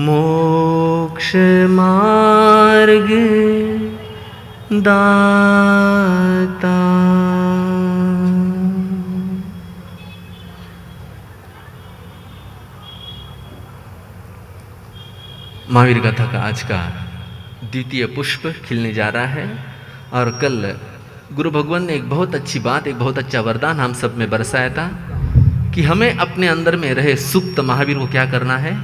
मोक्ष मार्ग दाता। महावीर गाथा का आज का द्वितीय पुष्प खिलने जा रहा है और कल गुरु भगवान ने एक बहुत अच्छी बात, एक बहुत अच्छा वरदान हम सब में बरसाया था कि हमें अपने अंदर में रहे सुप्त महावीर को क्या करना है,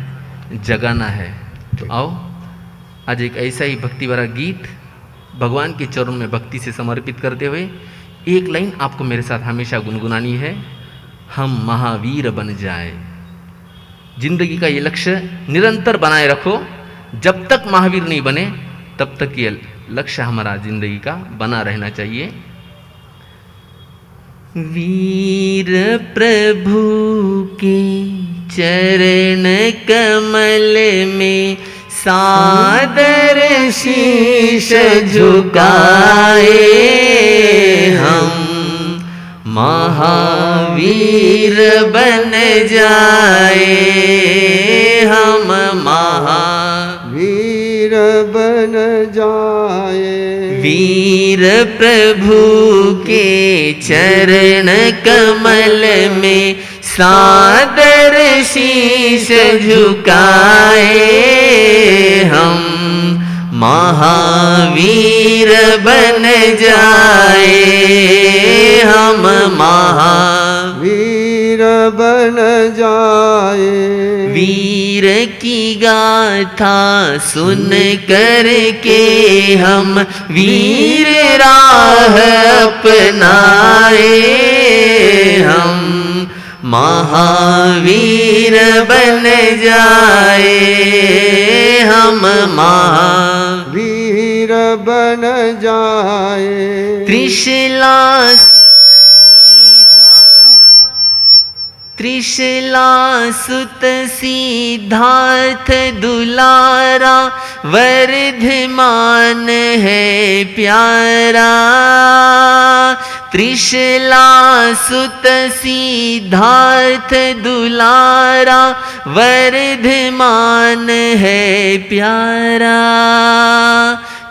जगाना है। तो आओ आज एक ऐसा ही भक्ति भरा गीत भगवान के चरणों में भक्ति से समर्पित करते हुए एक लाइन आपको मेरे साथ हमेशा गुनगुनानी है, हम महावीर बन जाए। जिंदगी का ये लक्ष्य निरंतर बनाए रखो, जब तक महावीर नहीं बने तब तक ये लक्ष्य हमारा जिंदगी का बना रहना चाहिए। वीर प्रभु के चरण कमल में सादर शीश झुकाए, हम महावीर बन जाए, हम महावीर बन जाए। वीर प्रभु के चरण कमल में सादर शीश झुकाए, हम महावीर बन जाए, हम महावीर बन जाए। वीर की गाथा सुन कर के हम वीर राह अपनाए, हम महावीर बन जाए, हम महावीर बन जाए। त्रिशला सुत सिद्धार्थ दुलारा वर्धमान है प्यारा। त्रिशला सुत सिद्धार्थ दुलारा वर्धमान है प्यारा।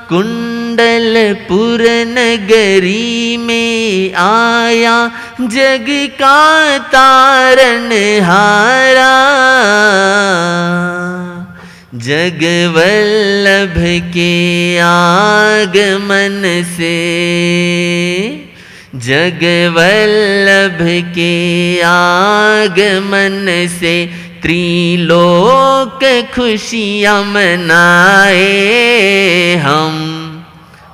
कुंडलपुर नगरी में आया जग का तारनहारा। जग वल्लभ के आगमन से, जग वल्लभ के आगमन से त्रिलोक खुशियाँ मनाए, हम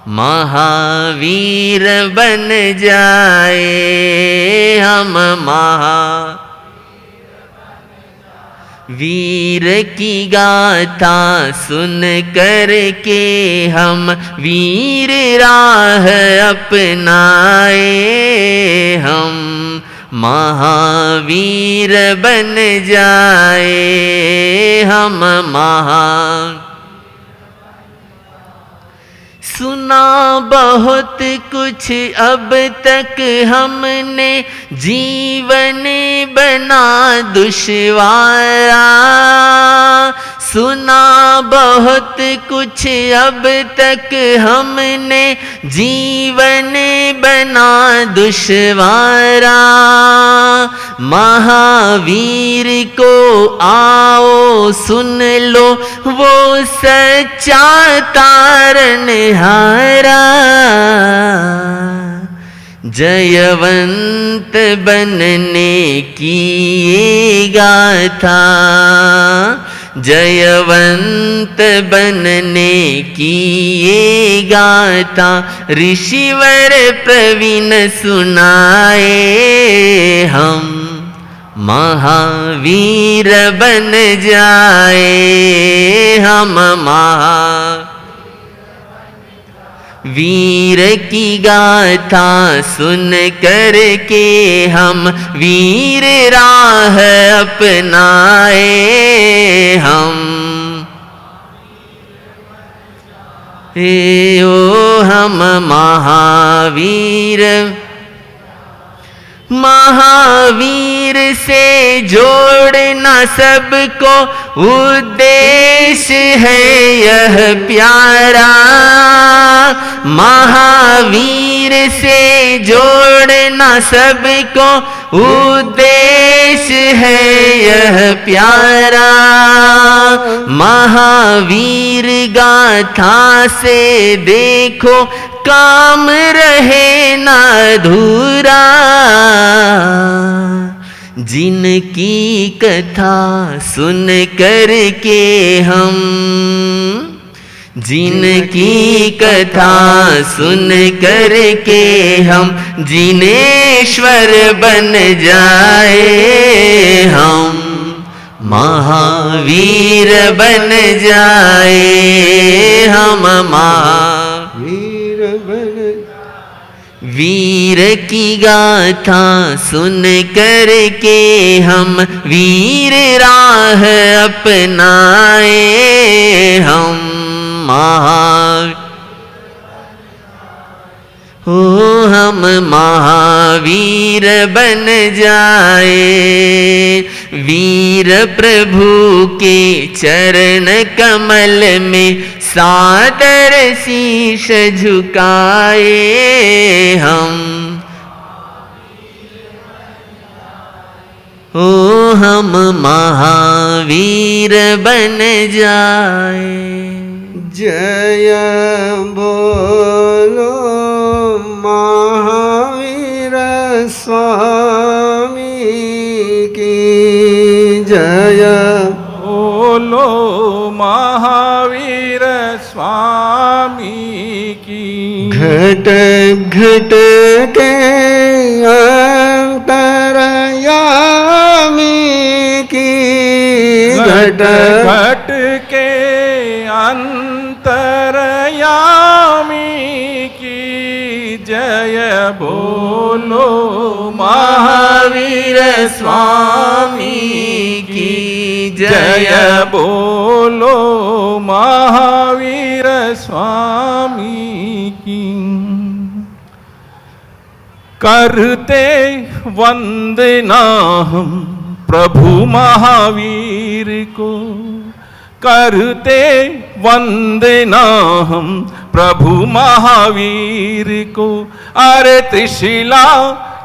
महावीर बन जाए, हम महावीर की गाथा सुन कर के हम वीर राह अपनाए, हम महावीर बन जाए, हम सुना बहुत कुछ अब तक हमने, जीवन बना दुश्वारा। सुना बहुत कुछ अब तक हमने, जीवन बना दुश्वारा। महावीर को आओ सुन लो, वो सच्चा तारनहारा। जयवंत बनने की ये गाथा, जयवंत बनने की ये गाथा ऋषिवर प्रवीण सुनाए, हम महावीर बन जाए, हम महावीर की गाथा सुन कर के हम वीर राह अपनाए, हम ओ हम महावीर। महावीर से जोड़ना सबको उद्देश्य है यह प्यारा, महावीर से जोड़ना सबको उद्देश्य है यह प्यारा। महावीर गाथा से देखो काम रहे न अधूरा, जिनकी कथा सुन कर के हम, जिनकी कथा सुन कर के हम जिनेश्वर बन जाए, हम महावीर बन जाए, हम वीर बन। वीर की गाथा सुन कर के हम वीर राह अपनाए, हम हम महावीर बन जाए। वीर प्रभु के चरण कमल में सादर शीश झुकाए, हम हम महावीर बन जाए। जय बोलो महावीर स्वामी की जय। बोलो महावीर स्वामी की। घट घट के अंतरयामी की, घट घट के अंतरयामी की जय। बोलो महावीर स्वामी की जय। बोलो महावीर स्वामी की। करते वंदना हम प्रभु महावीर को, करते वंदना हम प्रभु महावीर को। अरे त्रिशिला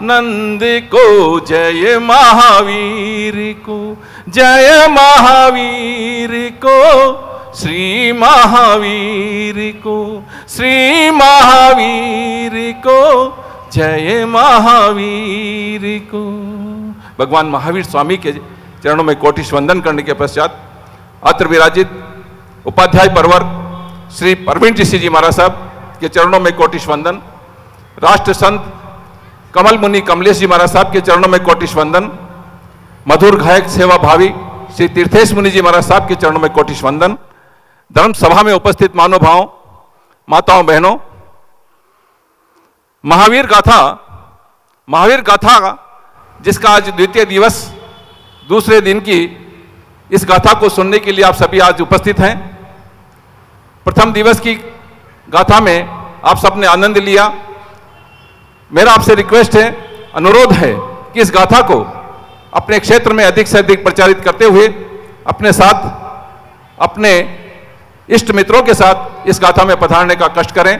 नंद को जय महावीर को, जय महावीर को, श्री महावीर को, श्री महावीर को, जय महावीर को। भगवान महावीर स्वामी के चरणों में कोटिश वंदन करने के पश्चात अत्र विराजित उपाध्याय परवर श्री परवीन ऋषि जी महाराज साहब के चरणों में कोटिश वंदन, राष्ट्र संत कमल मुनि कमलेश जी महाराज साहब के चरणों में कोटिश वंदन, मधुर गायक सेवा भावी श्री तीर्थेश मुनि जी महाराज साहब के चरणों में कोटिश वंदन। धर्म सभा में उपस्थित महानुभावों, माताओं, बहनों, महावीर गाथा जिसका आज द्वितीय दिवस दूसरे दिन की इस गाथा को सुनने के लिए आप सभी आज उपस्थित हैं। प्रथम दिवस की गाथा में आप सबने आनंद लिया। मेरा आपसे रिक्वेस्ट है, अनुरोध है कि इस गाथा को अपने क्षेत्र में अधिक से अधिक प्रचारित करते हुए अपने साथ, अपने इष्ट मित्रों के साथ इस गाथा में पधारने का कष्ट करें।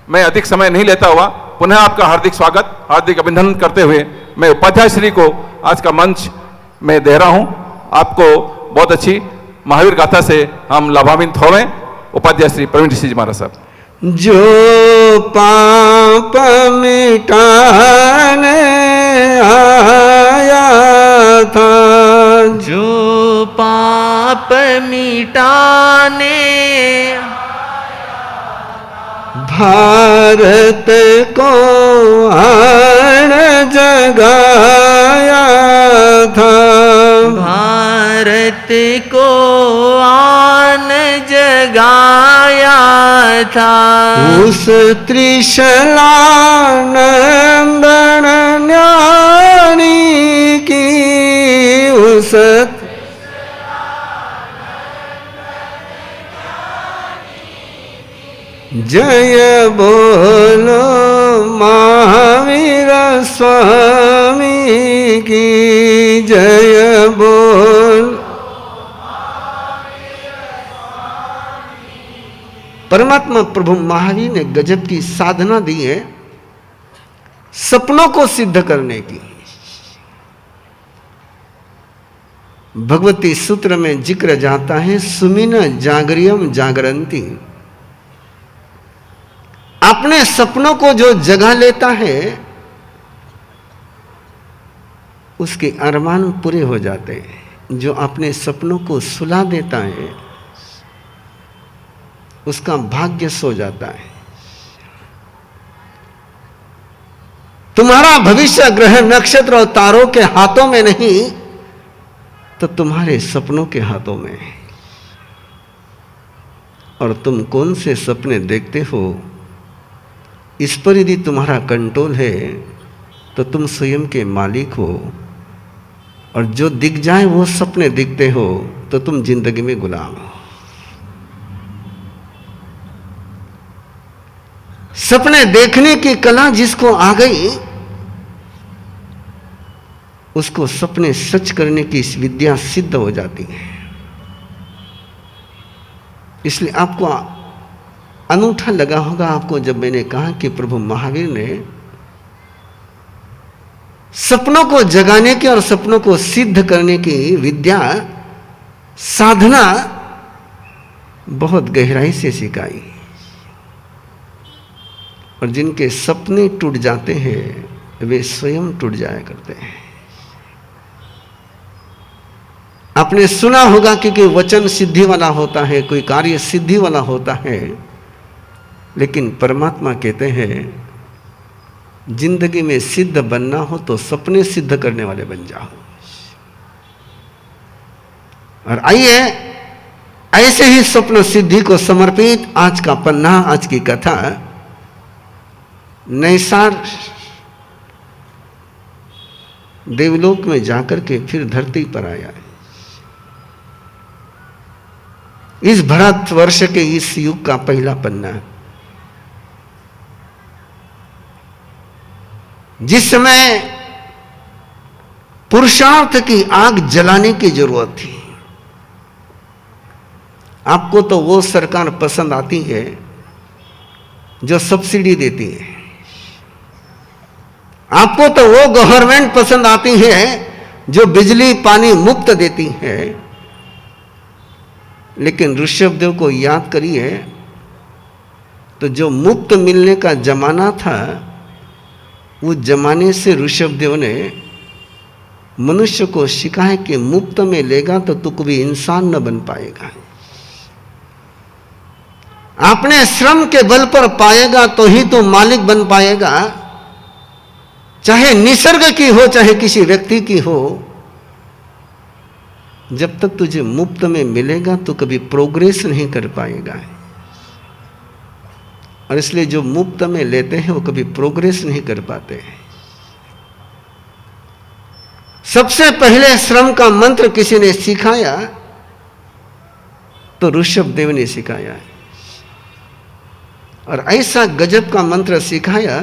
मैं अधिक समय नहीं लेता हुआ पुनः आपका हार्दिक स्वागत, हार्दिक अभिनंदन करते हुए मैं उपाध्याय श्री को आज का मंच में दे रहा हूं। आपको बहुत अच्छी महावीर गाथा से हम लाभान्वित होवें। उपाध्याय श्री प्रवीण ऋषि जी महाराज साहब। जो पाप मिटाने आया था, जो पाप मिटाने भारत को आन जगाया था, भारत को आन जगाया था। उस त्रिशला नंदन ज्ञानी की, उस जय बोलो महावीर स्वामी की जय। बोल परमात्मा प्रभु महावीर ने गजब की साधना दी है सपनों को सिद्ध करने की। भगवती सूत्र में जिक्र जाता है, सुमिन जागरियम जागरंती। अपने सपनों को जो जगा लेता है उसके अरमान पूरे हो जाते हैं। जो अपने सपनों को सुला देता है उसका भाग्य सो जाता है। तुम्हारा भविष्य ग्रह नक्षत्र और तारों के हाथों में नहीं तो तुम्हारे सपनों के हाथों में। और तुम कौन से सपने देखते हो इस पर यदि तुम्हारा कंट्रोल है तो तुम स्वयं के मालिक हो। और जो दिख जाए वो सपने दिखते हो तो तुम जिंदगी में गुलाम हो। सपने देखने की कला जिसको आ गई उसको सपने सच करने की इस विद्या सिद्ध हो जाती है। इसलिए आपको अनूठा लगा होगा आपको जब मैंने कहा कि प्रभु महावीर ने सपनों को जगाने की और सपनों को सिद्ध करने की विद्या साधना बहुत गहराई से सिखाई। और जिनके सपने टूट जाते हैं वे स्वयं टूट जाया करते हैं। आपने सुना होगा कि कोई वचन सिद्धि वाला होता है, कोई कार्य सिद्धि वाला होता है, लेकिन परमात्मा कहते हैं जिंदगी में सिद्ध बनना हो तो सपने सिद्ध करने वाले बन जाओ। और आइए ऐसे ही स्वप्न सिद्धि को समर्पित आज का पन्ना, आज की कथा नैसार देवलोक में जाकर के फिर धरती पर आया। इस भारतवर्ष के इस युग का पहला पन्ना, जिस समय पुरुषार्थ की आग जलाने की जरूरत थी। आपको तो वो सरकार पसंद आती है जो सब्सिडी देती है, आपको तो वो गवर्नमेंट पसंद आती है जो बिजली पानी मुफ्त देती है। लेकिन ऋषभदेव को याद करिए तो जो मुफ्त मिलने का जमाना था उस जमाने से ऋषभदेव ने मनुष्य को सिखाया कि मुफ्त में लेगा तो तू कभी इंसान न बन पाएगा। अपने श्रम के बल पर पाएगा तो ही तू मालिक बन पाएगा। चाहे निसर्ग की हो चाहे किसी व्यक्ति की हो, जब तक तुझे मुफ्त में मिलेगा तो कभी प्रोग्रेस नहीं कर पाएगा। और इसलिए जो मुफ्त में लेते हैं वो कभी प्रोग्रेस नहीं कर पाते हैं। सबसे पहले श्रम का मंत्र किसी ने सिखाया तो ऋषभदेव ने सिखाया। और ऐसा गजब का मंत्र सिखाया।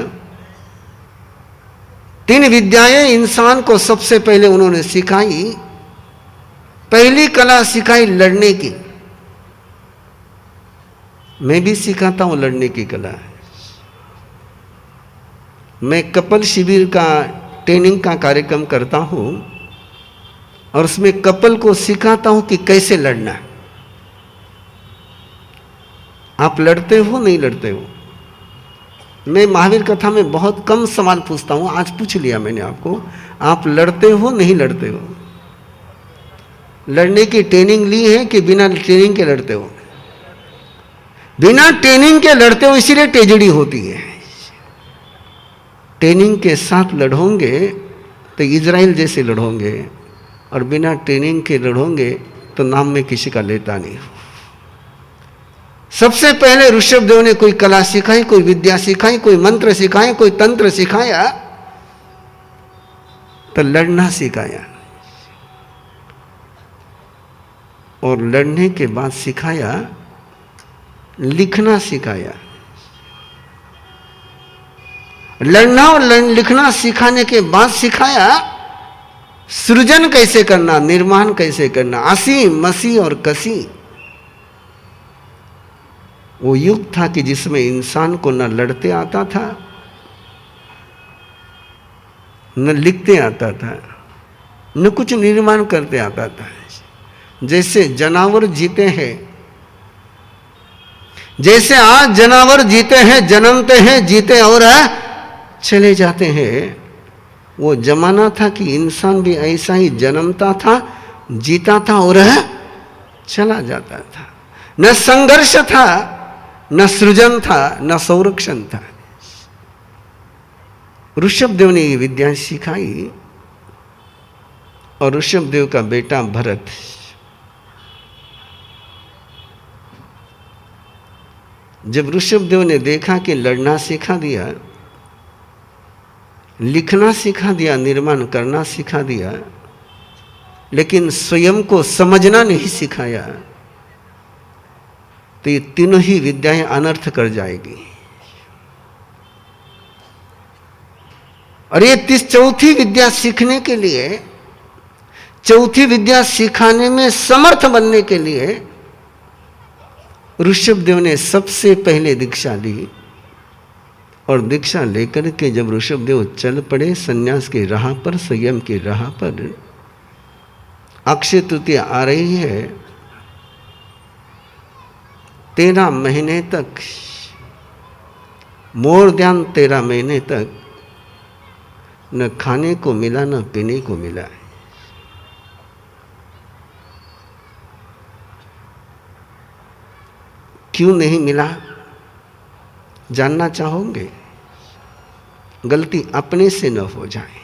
3 विद्याएं इंसान को सबसे पहले उन्होंने सिखाई। पहली कला सिखाई लड़ने की। मैं भी सिखाता हूं लड़ने की कला। मैं कपल शिविर का ट्रेनिंग का कार्यक्रम करता हूं और उसमें कपल को सिखाता हूं कि कैसे लड़ना है। आप लड़ते हो नहीं लड़ते हो? मैं महावीर कथा में बहुत कम सवाल पूछता हूं, आज पूछ लिया मैंने आपको। आप लड़ते हो नहीं लड़ते हो? लड़ने की ट्रेनिंग ली है कि बिना ट्रेनिंग के लड़ते हो? बिना ट्रेनिंग के लड़ते हो, इसीलिए ट्रेजेडी होती है। ट्रेनिंग के साथ लड़ोगे तो इजराइल जैसे लड़ोगे, और बिना ट्रेनिंग के लड़ोगे तो नाम में किसी का लेता नहीं हो। सबसे पहले ऋषभदेव ने कोई कला सिखाई, कोई विद्या सिखाई, कोई मंत्र सिखाए, कोई तंत्र सिखाया, तो लड़ना सिखाया। और लड़ने के बाद सिखाया लिखना सिखाया। लड़ना और लिखना सिखाने के बाद सिखाया सृजन कैसे करना, निर्माण कैसे करना, आसी मसी और कसी। वो युग था कि जिसमें इंसान को न लड़ते आता था, न लिखते आता था, न कुछ निर्माण करते आता था। जैसे जानवर जीते हैं, जैसे आज जानवर जीते हैं, जन्मते हैं, जीते और चले जाते हैं, वो जमाना था कि इंसान भी ऐसा ही जन्मता था, जीता था और चला जाता था। न संघर्ष था, न सृजन था, न संरक्षण था। ऋषभदेव ने ये विद्या सिखाई और ऋषभदेव का बेटा भरत जब ऋषभदेव ने देखा कि लड़ना सिखा दिया, लिखना सिखा दिया, निर्माण करना सिखा दिया, लेकिन स्वयं को समझना नहीं सिखाया, तो ये तीनों ही विद्याएं अनर्थ कर जाएगी। और ये चौथी विद्या सीखने के लिए, चौथी विद्या सिखाने में समर्थ बनने के लिए ऋषभदेव ने सबसे पहले दीक्षा ली। और दीक्षा लेकर के जब ऋषभदेव चल पड़े संन्यास की राह पर, संयम की राह पर, अक्षय तृतीया आ रही है, 13 महीने तक, मोर ध्यान 13 महीने तक न खाने को मिला, न पीने को मिला। क्यों नहीं मिला जानना चाहोगे? गलती अपने से न हो जाए,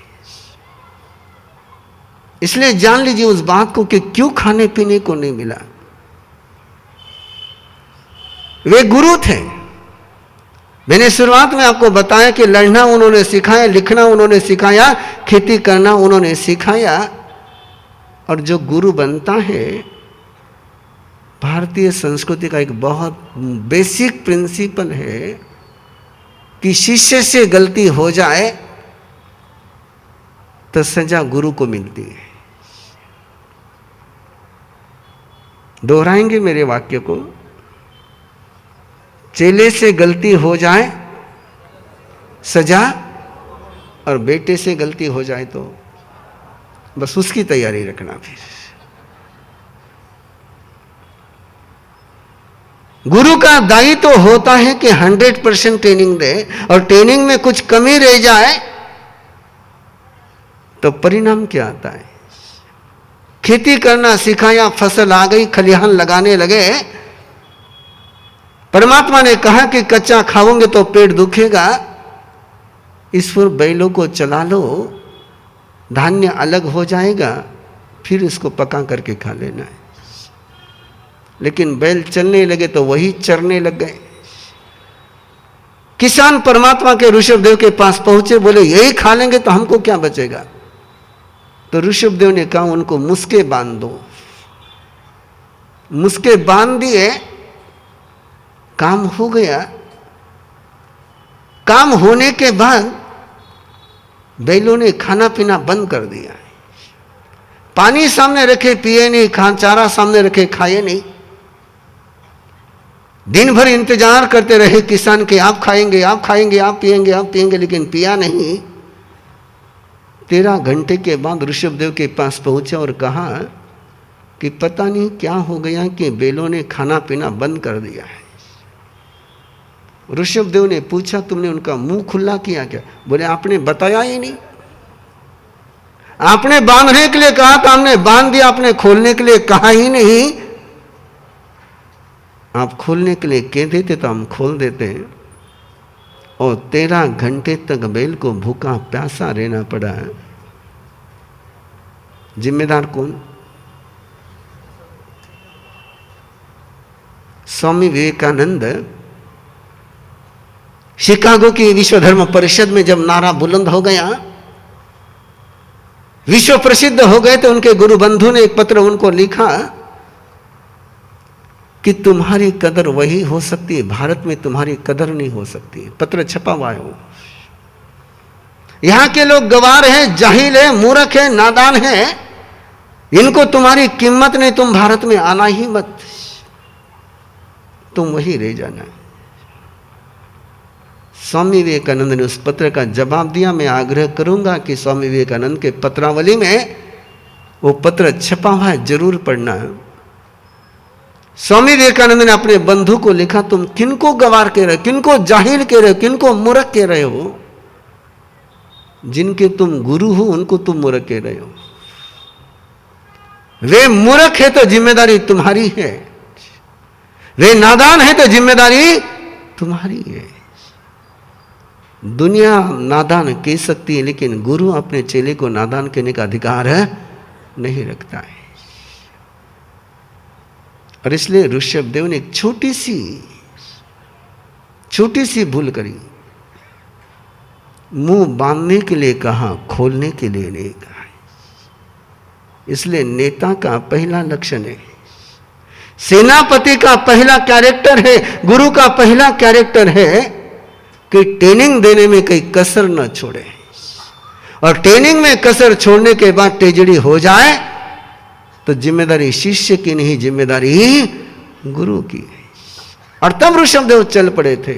इसलिए जान लीजिए उस बात को कि क्यों खाने पीने को नहीं मिला। वे गुरु थे। मैंने शुरुआत में आपको बताया कि लड़ना उन्होंने सिखाया, लिखना उन्होंने सिखाया, खेती करना उन्होंने सिखाया। और जो गुरु बनता है, भारतीय संस्कृति का एक बहुत बेसिक प्रिंसिपल है कि शिष्य से गलती हो जाए तो सजा गुरु को मिलती है। दोहराएंगे मेरे वाक्य को, चेले से गलती हो जाए सजा, और बेटे से गलती हो जाए तो बस उसकी तैयारी रखना। फिर गुरु का दायित्व तो होता है कि 100% ट्रेनिंग दे, और ट्रेनिंग में कुछ कमी रह जाए तो परिणाम क्या आता है? खेती करना सिखाया, फसल आ गई, खलिहान लगाने लगे। परमात्मा ने कहा कि कच्चा खाओगे तो पेट दुखेगा, इस पर बैलों को चला लो, धान्य अलग हो जाएगा, फिर इसको पका करके खा लेना है। लेकिन बैल चलने लगे तो वही चरने लग गए। किसान परमात्मा के ऋषभदेव के पास पहुंचे, बोले यही खा लेंगे तो हमको क्या बचेगा? तो ऋषभदेव ने कहा उनको मुस्के बांध दो। मुस्के बांध दिए, काम हो गया। काम होने के बाद बैलों ने खाना पीना बंद कर दिया। पानी सामने रखे पिए नहीं, चारा सामने रखे खाए नहीं। दिन भर इंतजार करते रहे किसान के, आप खाएंगे, आप खाएंगे, आप पिएंगे, आप पिएंगे, लेकिन पिया नहीं। 13 घंटे के बाद ऋषभदेव के पास पहुंचा और कहा कि पता नहीं क्या हो गया कि बैलों ने खाना पीना बंद कर दिया है। ऋषभदेव ने पूछा तुमने उनका मुंह खुला किया क्या? बोले आपने बताया ही नहीं। आपने बांधने के लिए कहा था, हमने बांध दिया, आपने खोलने के लिए कहा ही नहीं। आप खोलने के लिए कह देते तो हम खोल देते। और 13 घंटे तक बैल को भूखा प्यासा रहना पड़ा। जिम्मेदार कौन? स्वामी विवेकानंद शिकागो की विश्व धर्म परिषद में जब नारा बुलंद हो गया, विश्व प्रसिद्ध हो गए, तो उनके गुरु बंधु ने एक पत्र उनको लिखा कि तुम्हारी कदर वही हो सकती है, भारत में तुम्हारी कदर नहीं हो सकती। पत्र छपा हुआ है वो। यहां के लोग गवार हैं, जाहिल है, मूर्ख है, नादान है, इनको तुम्हारी कीमत नहीं, तुम भारत में आना ही मत। तुम वही रह जाना। स्वामी विवेकानंद ने उस पत्र का जवाब दिया। मैं आग्रह करूंगा कि स्वामी विवेकानंद के पत्रावली में वो पत्र छपा हुआ है, जरूर पढ़ना। स्वामी विवेकानंद ने अपने बंधु को लिखा, तुम किनको गवार कह रहे हो, किनको जाहिल कह रहे हो, किनको मूर्ख कह रहे हो? जिनके तुम गुरु हो उनको तुम मूर्ख कह रहे हो। वे मूर्ख है तो जिम्मेदारी तुम्हारी है, वे नादान है तो जिम्मेदारी तुम्हारी है। दुनिया नादान कह सकती है, लेकिन गुरु अपने चेले को नादान कहने का अधिकार नहीं रखता है। और इसलिए ऋषभदेव ने एक छोटी सी भूल करी। मुंह बांधने के लिए कहा, खोलने के लिए नहीं कहा। इसलिए नेता का पहला लक्षण है, सेनापति का पहला कैरेक्टर है, गुरु का पहला कैरेक्टर है कि ट्रेनिंग देने में कोई कसर न छोड़े। और ट्रेनिंग में कसर छोड़ने के बाद ट्रेजेडी हो जाए तो जिम्मेदारी शिष्य की नहीं, जिम्मेदारी गुरु की। और तब ऋषभदेव चल पड़े थे।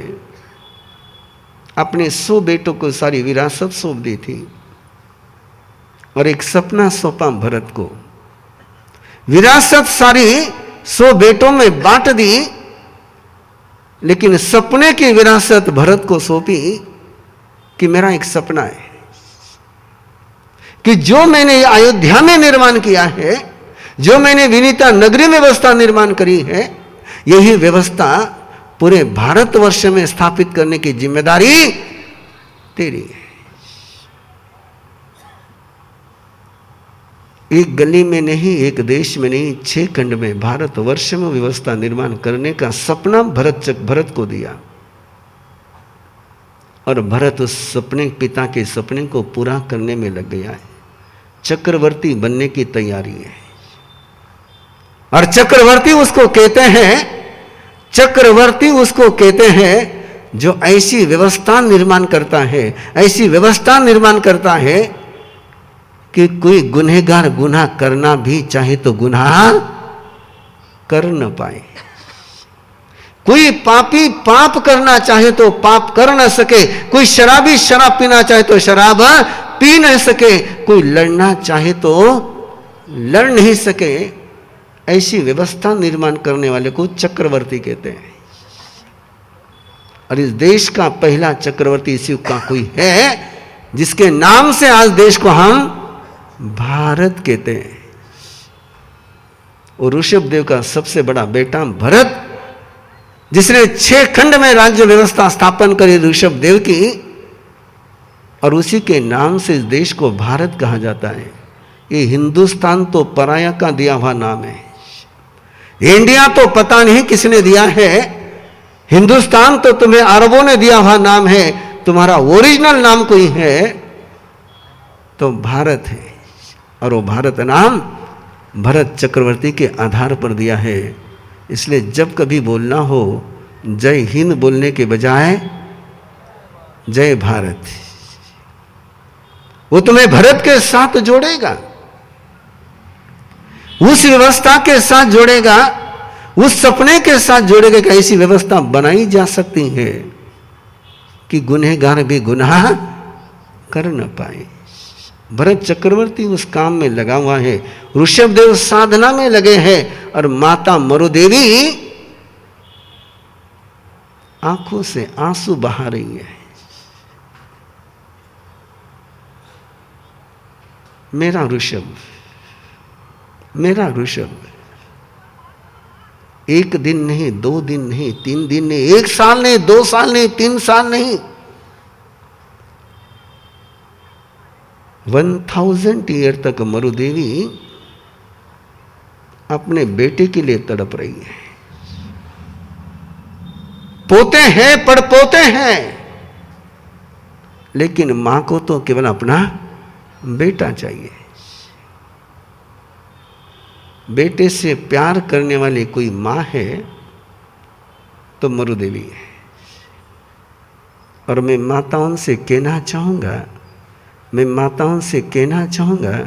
अपने 100 बेटों को सारी विरासत सौंप दी थी और एक सपना सौंपा भरत को। विरासत सारी 100 बेटों में बांट दी, लेकिन सपने की विरासत भरत को सौंपी कि मेरा एक सपना है कि जो मैंने अयोध्या में निर्माण किया है, जो मैंने विनीता नगरी में व्यवस्था निर्माण करी है, यही व्यवस्था पूरे भारतवर्ष में स्थापित करने की जिम्मेदारी तेरी है। एक गली में नहीं, एक देश में नहीं, 6 खंड में भारतवर्ष में व्यवस्था निर्माण करने का सपना भरत को दिया। और भरत उस सपने, पिता के सपने को पूरा करने में लग गया है। चक्रवर्ती बनने की तैयारी है। और चक्रवर्ती उसको कहते हैं जो ऐसी व्यवस्था निर्माण करता है, ऐसी व्यवस्था निर्माण करता है कि कोई गुनहगार गुनाह करना भी चाहे तो गुनाह कर न पाए, कोई पापी पाप करना चाहे तो पाप कर न सके, कोई शराबी शराब पीना चाहे तो शराब पी नहीं सके, कोई लड़ना चाहे तो लड़ नहीं सके। ऐसी व्यवस्था निर्माण करने वाले को चक्रवर्ती कहते हैं। और इस देश का पहला चक्रवर्ती इस युग का कोई है जिसके नाम से आज देश को हम भारत कहते हैं। और ऋषभदेव का सबसे बड़ा बेटा भरत, जिसने 6 खंड में राज्य व्यवस्था स्थापन करी ऋषभदेव की, और उसी के नाम से इस देश को भारत कहा जाता है। ये हिंदुस्तान तो पराया का दिया हुआ नाम है। इंडिया तो पता नहीं किसने दिया है, हिंदुस्तान तो तुम्हें अरबों ने दिया हुआ नाम है, तुम्हारा ओरिजिनल नाम कोई है तो भारत है। और वो भारत नाम भरत चक्रवर्ती के आधार पर दिया है। इसलिए जब कभी बोलना हो, जय हिंद बोलने के बजाय जय भारत, वो तुम्हें भरत के साथ जोड़ेगा, उस व्यवस्था के साथ जोड़ेगा, उस सपने के साथ जोड़ेगा कि ऐसी व्यवस्था बनाई जा सकती है कि गुनहगार भी गुनाह कर न पाए। भरत चक्रवर्ती उस काम में लगा हुआ है, ऋषभदेव साधना में लगे हैं, और माता मरुदेवी आंखों से आंसू बहा रही है। मेरा ऋषभ, मेरा ऋषभ 1 दिन नहीं, 2 दिन नहीं, 3 दिन नहीं, 1 साल नहीं, 2 साल नहीं, 3 साल नहीं, 1000 ईयर तक मरुदेवी अपने बेटे के लिए तड़प रही है। पोते हैं, पड़पोते हैं, लेकिन मां को तो केवल अपना बेटा चाहिए। बेटे से प्यार करने वाली कोई मां है तो मरुदेवी है। और मैं माताओं से कहना चाहूंगा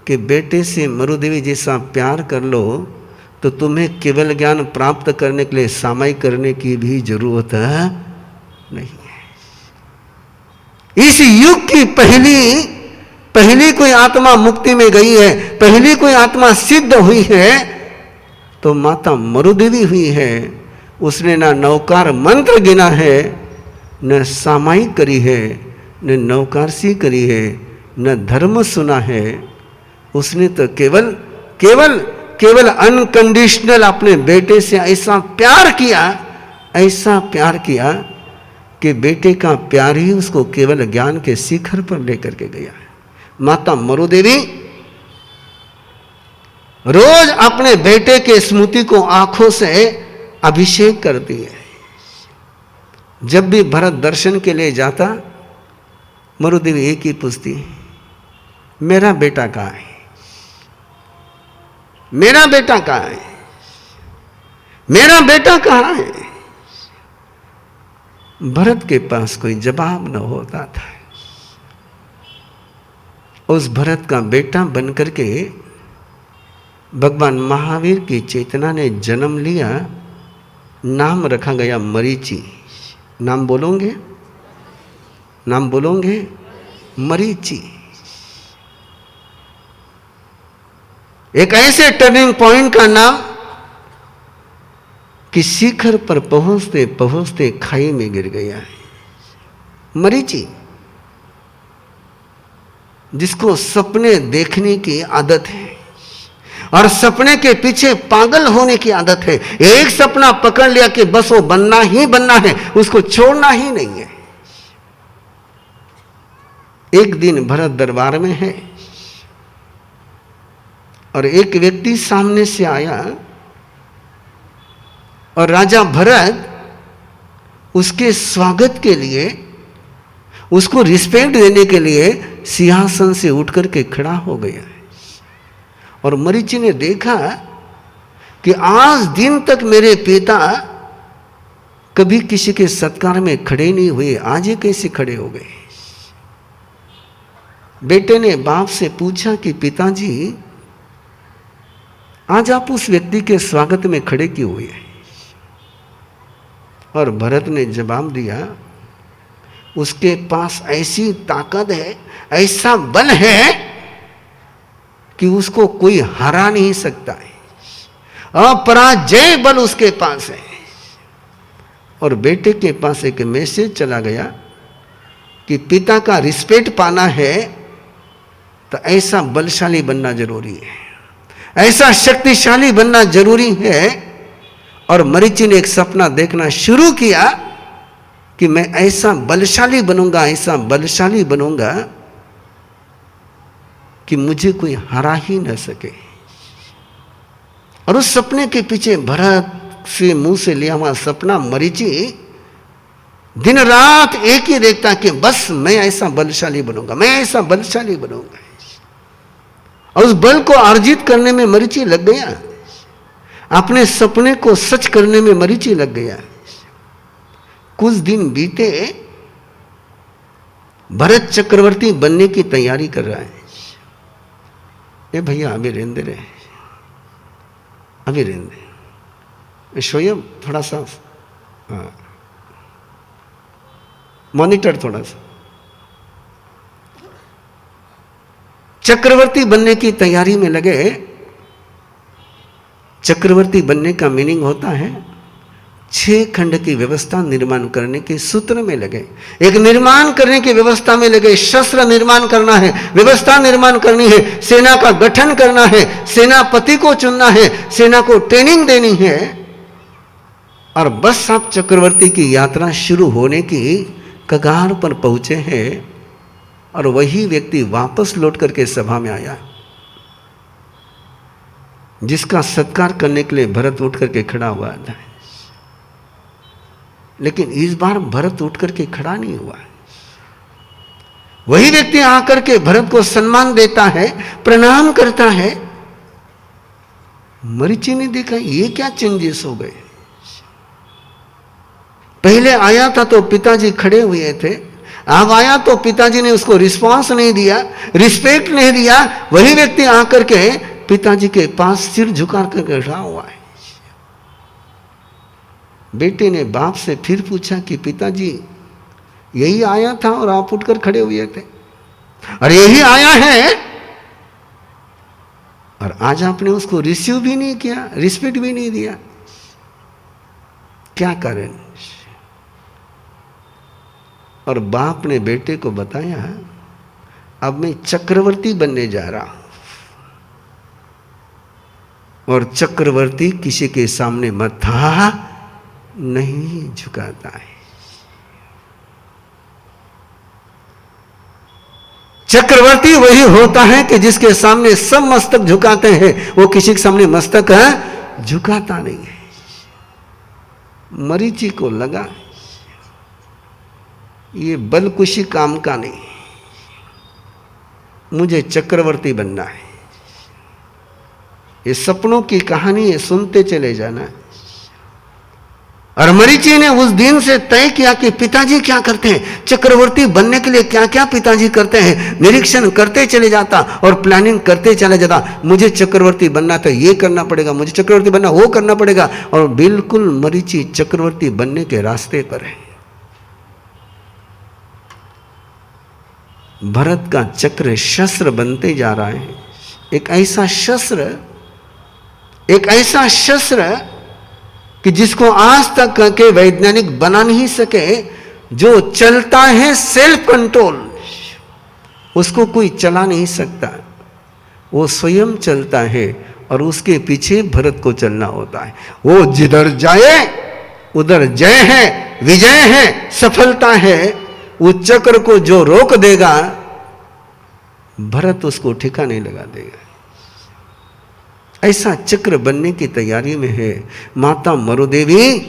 कि बेटे से मरुदेवी जैसा प्यार कर लो तो तुम्हें केवल ज्ञान प्राप्त करने के लिए सामायिक करने की भी जरूरत नहीं है। इस युग की पहली कोई आत्मा मुक्ति में गई है, पहली कोई आत्मा सिद्ध हुई है तो माता मरुदेवी हुई है। उसने ना नौकार मंत्र गिना है, न सामायिक करी है, न नौकारसी करी है, न धर्म सुना है। उसने तो केवल अनकंडीशनल अपने बेटे से ऐसा प्यार किया कि बेटे का प्यार ही उसको केवल ज्ञान के शिखर पर लेकर के गया है। माता मरुदेवी रोज अपने बेटे के स्मृति को आंखों से अभिषेक करती है। जब भी भरत दर्शन के लिए जाता, मरुदेवी एक ही पूछती, मेरा बेटा कहाँ है, मेरा बेटा कहाँ है, मेरा बेटा कहाँ है। भरत के पास कोई जवाब न होता था। उस भरत का बेटा बनकर के भगवान महावीर की चेतना ने जन्म लिया। नाम रखा गया मरीचि। नाम बोलोगे? नाम बोलोगे? मरीचि। एक ऐसे टर्निंग पॉइंट का नाम कि शिखर पर पहुंचते पहुंचते खाई में गिर गया है। मरीचि, जिसको सपने देखने की आदत है और सपने के पीछे पागल होने की आदत है। एक सपना पकड़ लिया कि बस वो बनना ही बनना है, उसको छोड़ना ही नहीं है। एक दिन भरत दरबार में है और एक व्यक्ति सामने से आया और राजा भरत उसके स्वागत के लिए, उसको रिस्पेक्ट देने के लिए सिंहासन से उठ करके खड़ा हो गया। और मरीचि ने देखा कि आज दिन तक मेरे पिता कभी किसी के सत्कार में खड़े नहीं हुए, आज ये कैसे खड़े हो गए। बेटे ने बाप से पूछा कि पिताजी, आज आप उस व्यक्ति के स्वागत में खड़े क्यों हुए। और भरत ने जवाब दिया, उसके पास ऐसी ताकत है, ऐसा बल है कि उसको कोई हरा नहीं सकता है। अपराजय बल उसके पास है। और बेटे के पास एक मैसेज चला गया कि पिता का रिस्पेक्ट पाना है तो ऐसा बलशाली बनना जरूरी है, ऐसा शक्तिशाली बनना जरूरी है। और मरीचि ने एक सपना देखना शुरू किया कि मैं ऐसा बलशाली बनूंगा, ऐसा बलशाली बनूंगा कि मुझे कोई हरा ही न सके। और उस सपने के पीछे भरत से मुंह से लिया हुआ सपना मरीचि दिन रात एक ही देखता कि बस मैं ऐसा बलशाली बनूंगा, मैं ऐसा बलशाली बनूंगा। और उस बल को अर्जित करने में मरीचि लग गया, अपने सपने को सच करने में मरीचि लग गया। कुछ दिन बीते, भरत चक्रवर्ती बनने की तैयारी कर रहा है। ए भैया अभी रहने दे, अभी रहने दे, शोएब थोड़ा सा, हाँ मॉनिटर थोड़ा सा। चक्रवर्ती बनने की तैयारी में लगे। चक्रवर्ती बनने का मीनिंग होता है 6 खंड की व्यवस्था निर्माण करने के सूत्र में लगे। एक निर्माण करने की व्यवस्था में लगे, शस्त्र निर्माण करना है, व्यवस्था निर्माण करनी है, सेना का गठन करना है, सेनापति को चुनना है, सेना को ट्रेनिंग देनी है। और बस आप चक्रवर्ती की यात्रा शुरू होने की कगार पर पहुंचे हैं और वही व्यक्ति वापस लौट करके सभा में आया जिसका सत्कार करने के लिए भरत उठ करके खड़ा हुआ था। लेकिन इस बार भरत उठ करके खड़ा नहीं हुआ। वही व्यक्ति आकर के भरत को सम्मान देता है, प्रणाम करता है। मरीचि ने देखा ये क्या चेंजेस हो गए। पहले आया था तो पिताजी खड़े हुए थे, अब आया तो पिताजी ने उसको रिस्पांस नहीं दिया, रिस्पेक्ट नहीं दिया। वही व्यक्ति आकर के पिताजी के पास सिर झुका कर बैठा हुआ है। बेटे ने बाप से फिर पूछा कि पिताजी यही आया था और आप उठकर खड़े हुए थे, और यही आया है और आज आपने उसको रिसीव भी नहीं किया, रिस्पेक्ट भी नहीं दिया, क्या करें? और बाप ने बेटे को बताया, अब मैं चक्रवर्ती बनने जा रहा हूं, और चक्रवर्ती किसी के सामने माथा नहीं झुकाता है। चक्रवर्ती वही होता है कि जिसके सामने सब मस्तक झुकाते हैं, वो किसी के सामने मस्तक झुकाता नहीं है। मरीचि को लगा ये बलकुशी काम का नहीं, मुझे चक्रवर्ती बनना है। ये सपनों की कहानी है, सुनते चले जाना। और मरीचि ने उस दिन से तय किया कि पिताजी क्या करते हैं, चक्रवर्ती बनने के लिए क्या क्या पिताजी करते हैं, निरीक्षण करते चले जाता और प्लानिंग करते चले जाता। मुझे चक्रवर्ती बनना तो ये करना पड़ेगा, मुझे चक्रवर्ती बनना वो करना पड़ेगा, और बिल्कुल मरीचि चक्रवर्ती बनने के रास्ते पर है। भरत का चक्र शस्त्र बनते जा रहा है, एक ऐसा शस्त्र कि जिसको आज तक के वैज्ञानिक बना नहीं सके, जो चलता है सेल्फ कंट्रोल, उसको कोई चला नहीं सकता, वो स्वयं चलता है और उसके पीछे भरत को चलना होता है। वो जिधर जाए उधर जय है, विजय है, सफलता है। उस चक्र को जो रोक देगा, भरत उसको ठिकाने लगा देगा। ऐसा चक्र बनने की तैयारी में है। माता मरुदेवी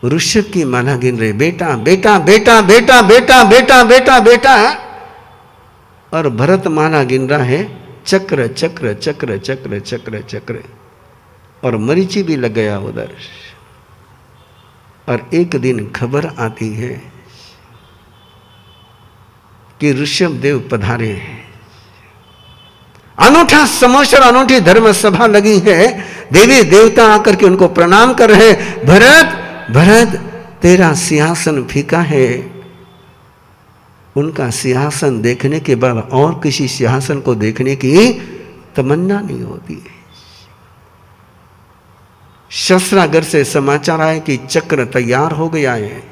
ऋषभ की माला गिन रहे, बेटा बेटा बेटा बेटा बेटा बेटा बेटा बेटा, और भरत माला गिन रहा है चक्र चक्र चक्र चक्र चक्र चक्र, और मरीचि भी लग गया उधर। और एक दिन खबर आती है कि ऋषभ देव पधारे हैं। अनूठा समोसर, अनूठी धर्म सभा लगी है, देवी देवता आकर के उनको प्रणाम कर रहे। भरत भरत तेरा सिंहासन फीका है। उनका सिंहासन देखने के बाद और किसी सिंहासन को देखने की तमन्ना नहीं होती है। शस्त्रागार से समाचार आए कि चक्र तैयार हो गया है।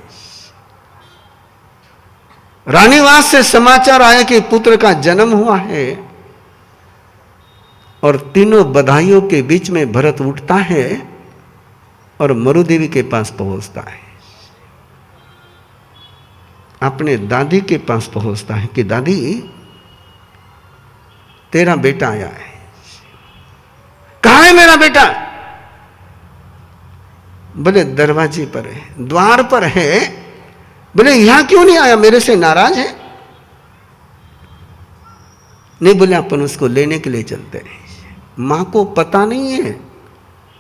रानीवास से समाचार आया कि पुत्र का जन्म हुआ है, और तीनों बधाइयों के बीच में भरत उठता है और मरुदेवी के पास पहुंचता है। अपने दादी के पास पहुंचता है कि दादी तेरा बेटा आया है। कहां है मेरा बेटा? बोले दरवाजे पर है, द्वार पर है। बोले यहां क्यों नहीं आया, मेरे से नाराज है? नहीं, बोले अपन उसको लेने के लिए चलते हैं। मां को पता नहीं है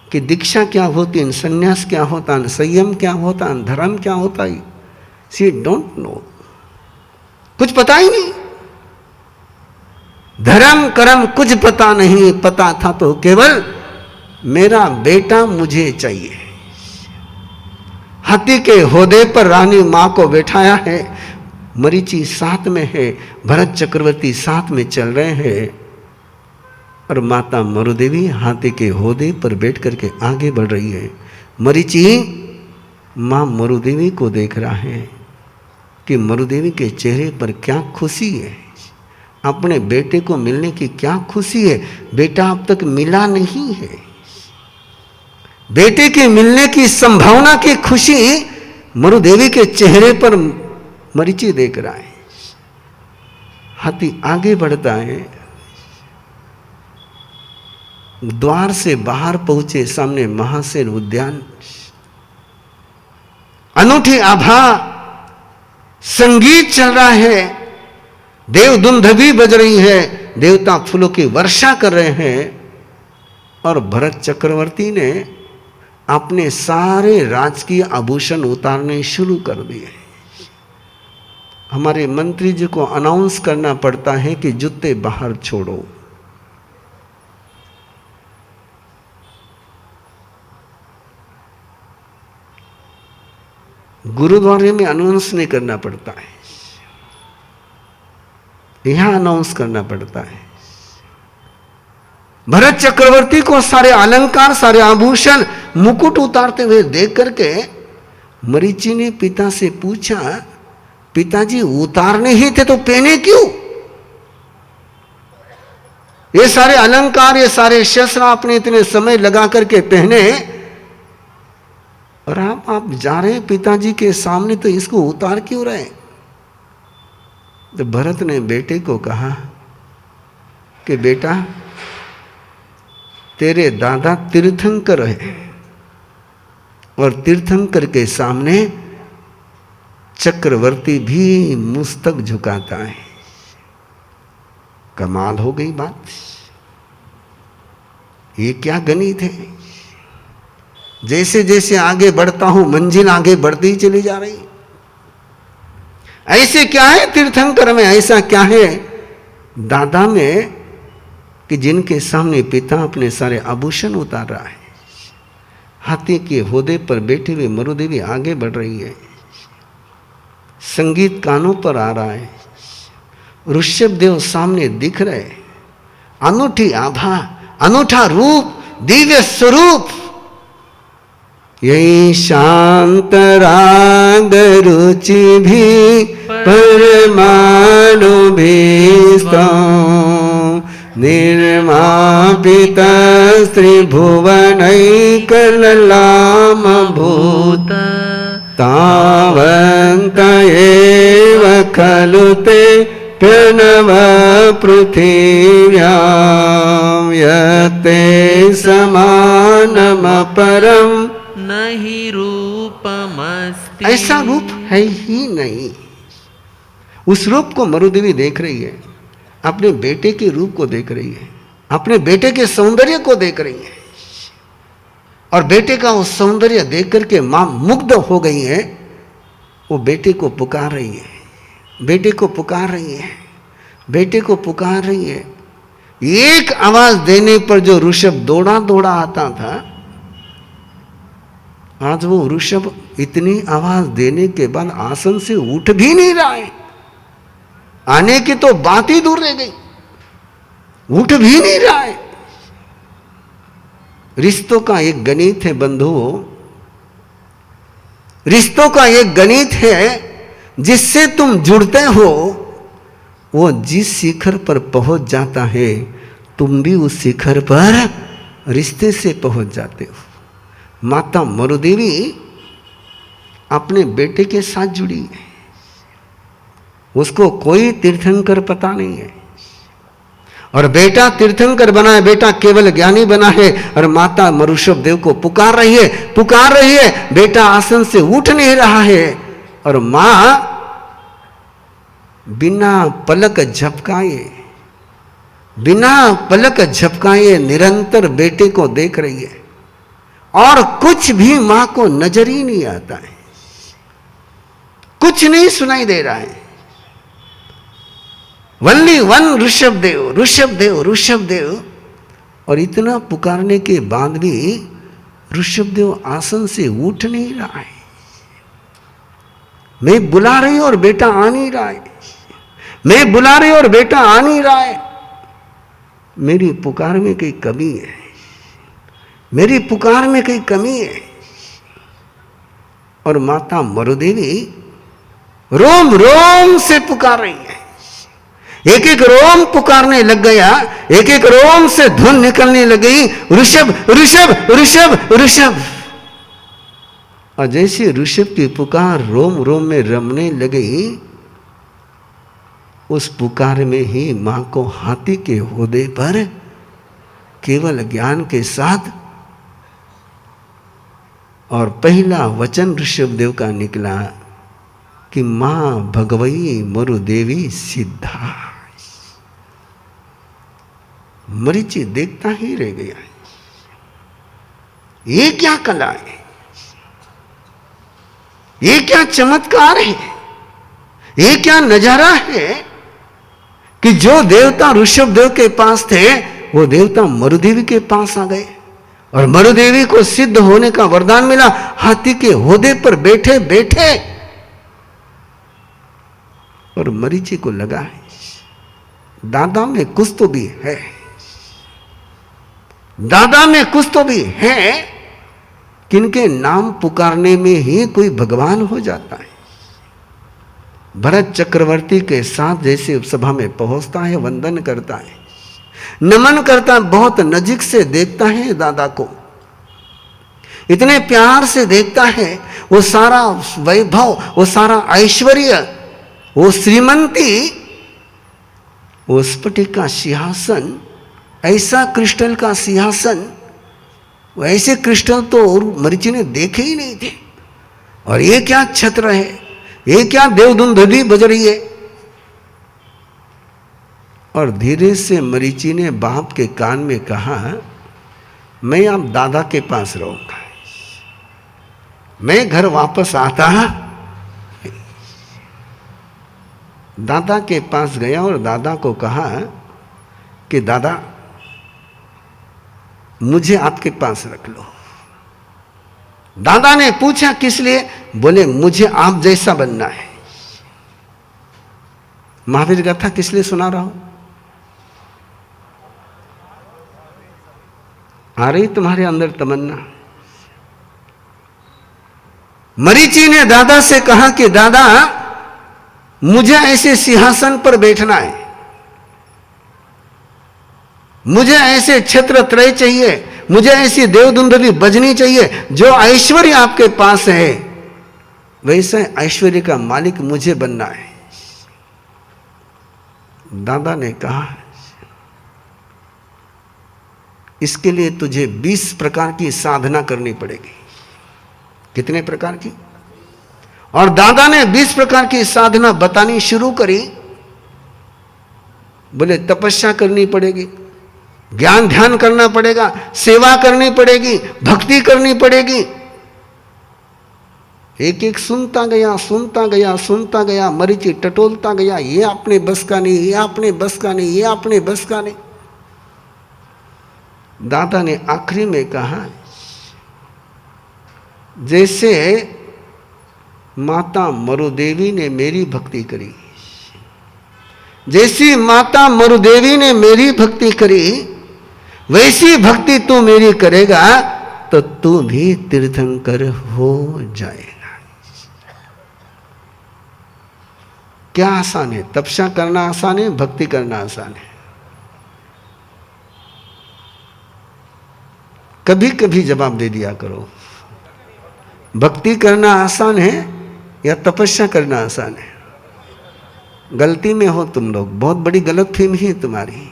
कि दीक्षा क्या होती है, संन्यास क्या होता है, संयम क्या होता है, धर्म क्या होता है। शी डोंट नो, कुछ पता ही नहीं। धर्म कर्म कुछ पता नहीं, पता था तो केवल मेरा बेटा मुझे चाहिए। हाथी के होदे पर रानी मां को बैठाया है, मरीचि साथ में है, भरत चक्रवर्ती साथ में चल रहे हैं, और माता मरुदेवी हाथी के होदे पर बैठ करके आगे बढ़ रही है। मरीचि मां मरुदेवी को देख रहा है कि मरुदेवी के चेहरे पर क्या खुशी है, अपने बेटे को मिलने की क्या खुशी है। बेटा अब तक मिला नहीं है, बेटे के मिलने की संभावना की खुशी मरुदेवी के चेहरे पर मरीचि देख रहा है। हाथी आगे बढ़ता है, द्वार से बाहर पहुंचे, सामने महासेन उद्यान, अनूठी आभा, संगीत चल रहा है, देव दुंदुभी बज रही है, देवता फूलों की वर्षा कर रहे हैं, और भरत चक्रवर्ती ने अपने सारे राजकीय आभूषण उतारने शुरू कर दिए। हमारे मंत्री जी को अनाउंस करना पड़ता है कि जूते बाहर छोड़ो। गुरुद्वारे में अनाउंस नहीं करना पड़ता है, यहां अनाउंस करना पड़ता है। भरत चक्रवर्ती को सारे अलंकार, सारे आभूषण, मुकुट उतारते हुए देख करके मरीचि ने पिता से पूछा, पिताजी उतारने ही थे तो पहने क्यों? ये सारे अलंकार, ये सारे शस्त्र आपने इतने समय लगा करके पहने और आप जा रहे हैं पिताजी के सामने, तो इसको उतार क्यों रहे? तो भरत ने बेटे को कहा कि बेटा, तेरे दादा तीर्थंकर है और तीर्थंकर के सामने चक्रवर्ती भी मुस्तक झुकाता है। कमाल हो गई बात, ये क्या गणित है? जैसे जैसे आगे बढ़ता हूं मंजिल आगे बढ़ती ही चली जा रही। ऐसे क्या है तीर्थंकर में, ऐसा क्या है दादा में कि जिनके सामने पिता अपने सारे आभूषण उतार रहा है। हाथी के होदे पर बैठी हुई मरुदेवी आगे बढ़ रही है, संगीत कानों पर आ रहा है, ऋषभ देव सामने दिख रहे, अनूठी आभा, अनूठा रूप, दिव्य स्वरूप। यही शांत राग रुचि भी परमाणु भीष्टो निर्मापित त्रिभुवनैकललाम भूत तावन्त एव खलु ते प्रणव पृथिव्यां यते समानम परम नहीं रूपमस्ति। ऐसा रूप है ही नहीं। उस रूप को मरुदेवी देख रही है, अपने बेटे के रूप को देख रही है, अपने बेटे के सौंदर्य को देख रही है, और बेटे का वो सौंदर्य देख करके मां मुग्ध हो गई है। वो बेटे को पुकार रही है, बेटे को पुकार रही है, बेटे को पुकार रही है। एक आवाज देने पर जो ऋषभ दौड़ा दौड़ा आता था, आज वो ऋषभ इतनी आवाज देने के बाद आसन से उठ भी नहीं रहा है। आने की तो बात ही दूर रह गई, उठ भी नहीं रहा है। रिश्तों का एक गणित है बंधुओं, रिश्तों का एक गणित है, जिससे तुम जुड़ते हो वो जिस शिखर पर पहुंच जाता है, तुम भी उस शिखर पर रिश्ते से पहुंच जाते हो। माता मरुदेवी अपने बेटे के साथ जुड़ी है, उसको कोई तीर्थंकर पता नहीं है, और बेटा तीर्थंकर बना है, बेटा केवल ज्ञानी बना है, और माता मरुषभ देव को पुकार रही है, पुकार रही है। बेटा आसन से उठ नहीं रहा है, और मां बिना पलक झपकाए, बिना पलक झपकाए निरंतर बेटे को देख रही है, और कुछ भी मां को नजर ही नहीं आता है, कुछ नहीं सुनाई दे रहा है। Only one Rishabh Dev, Rishabh Dev, Rishabh Dev. और इतना पुकारने के बाद भी ऋषभ देव आसन से उठ नहीं रहा है। मैं बुला रही हूं और बेटा आ नहीं रहा है, मैं बुला रही हूं और बेटा आ नहीं रहा है। मेरी पुकार में कहीं कमी है, मेरी पुकार में कहीं कमी है। और माता मरुदेवी रोम रोम से पुकार रही है, एक एक रोम पुकारने लग गया, एक एक रोम से धुन निकलने लग गई, ऋषभ ऋषभ ऋषभ ऋषभ। और जैसे ऋषभ की पुकार रोम रोम में रमने लगी, उस पुकार में ही मां को हाथी के होदे पर केवल ज्ञान के साथ और पहला वचन ऋषभदेव का निकला कि मां भगवई मरुदेवी सिद्धा। मरीचि देखता ही रह गया, ये क्या कला है, ये क्या चमत्कार है, ये क्या नजारा है कि जो देवता ऋषभदेव के पास थे वो देवता मरुदेवी के पास आ गए, और मरुदेवी को सिद्ध होने का वरदान मिला, हाथी के होदे पर बैठे बैठे। और मरीचि को लगा दादा में कुछ तो भी है, दादा में कुछ तो भी है, किनके नाम पुकारने में ही कोई भगवान हो जाता है। भरत चक्रवर्ती के साथ जैसे सभा में पहुंचता है, वंदन करता है, नमन करता है, बहुत नजीक से देखता है दादा को, इतने प्यार से देखता है। वो सारा वैभव, वो सारा ऐश्वर्य, वो श्रीमंती, वो स्फटिक का सिंहासन, ऐसा क्रिस्टल का सिंहासन, वैसे क्रिस्टल तो और मरीचि ने देखे ही नहीं थे। और ये क्या छत्र है, ये क्या देवदुंदुभी बज रही है। और धीरे से मरीचि ने बाप के कान में कहा, मैं अब दादा के पास रहूंगा, मैं घर वापस आता। दादा के पास गया और दादा को कहा कि दादा मुझे आपके पास रख लो। दादा ने पूछा किस लिए? बोले मुझे आप जैसा बनना है। महावीर गाथा किस लिए सुना रहा हूं? आ रही तुम्हारे अंदर तमन्ना? मरीचि ने दादा से कहा कि दादा मुझे ऐसे सिंहासन पर बैठना है, मुझे ऐसे छत्र त्रय चाहिए, मुझे ऐसी देवदुंदुभी बजनी चाहिए। जो ऐश्वर्य आपके पास है वैसे ऐश्वर्य का मालिक मुझे बनना है। दादा ने कहा इसके लिए तुझे 20 प्रकार की साधना करनी पड़ेगी। कितने प्रकार की? और दादा ने 20 प्रकार की साधना बतानी शुरू करी। बोले तपस्या करनी पड़ेगी, ज्ञान ध्यान करना पड़ेगा, सेवा करनी पड़ेगी, भक्ति करनी पड़ेगी। एक एक सुनता गया, सुनता गया, सुनता गया। मरीचि टटोलता गया, ये अपने बस का नहीं, ये अपने बस का नहीं, ये अपने बस का नहीं। दादा ने आखिरी में कहा जैसे माता मरुदेवी ने मेरी भक्ति करी, जैसी माता मरुदेवी ने मेरी भक्ति करी, वैसी भक्ति तू मेरी करेगा तो तू भी तीर्थंकर हो जाएगा। क्या आसान है? तपस्या करना आसान है, भक्ति करना आसान है? कभी कभी जवाब दे दिया करो। भक्ति करना आसान है या तपस्या करना आसान है? गलती में हो तुम लोग, बहुत बड़ी गलतफहमी है तुम्हारी।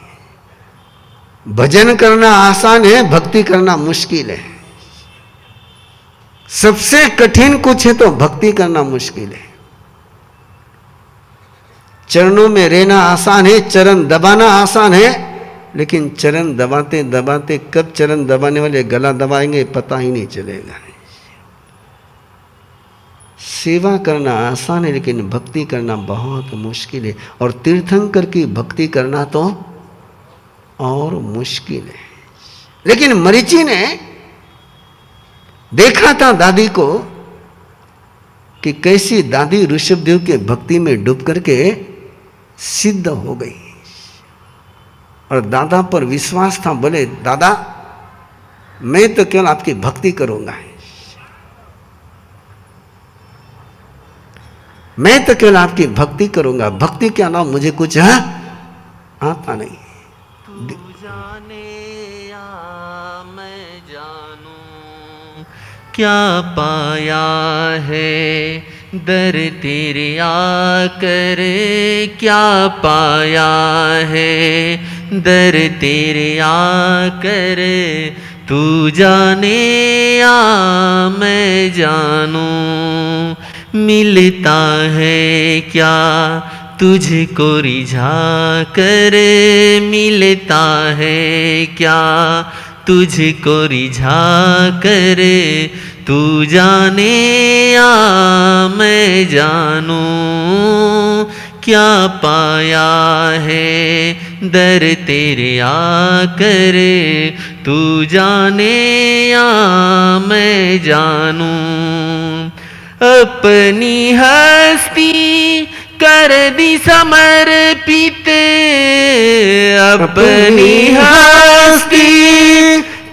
भजन करना आसान है, भक्ति करना मुश्किल है। सबसे कठिन कुछ है तो भक्ति करना मुश्किल है। चरणों में रहना आसान है, चरण दबाना आसान है, लेकिन चरण दबाते दबाते कब चरण दबाने वाले गला दबाएंगे पता ही नहीं चलेगा। सेवा करना आसान है, लेकिन भक्ति करना बहुत मुश्किल है। और तीर्थंकर की भक्ति करना तो और मुश्किल है। लेकिन मरीचि ने देखा था दादी को कि कैसी दादी ऋषभदेव के भक्ति में डूब करके सिद्ध हो गई। और दादा पर विश्वास था। बोले दादा मैं तो केवल आपकी भक्ति करूंगा, मैं तो केवल आपकी भक्ति करूंगा, भक्ति के अलावा मुझे कुछ आता नहीं। तू जाने या मैं जानूं, क्या पाया है दर तेरे आकर, क्या पाया है दर तेरे आकर। तू जाने या मैं जानूं, मिलता है क्या तुझको रिझा कर, मिलता है क्या तुझको रिझा कर। तू जाने या मैं जानूं, क्या पाया है दर तेरे आकर। तू जाने या मैं जानूं, अपनी हस्ती कर दी समर्पित, अपनी हस्ती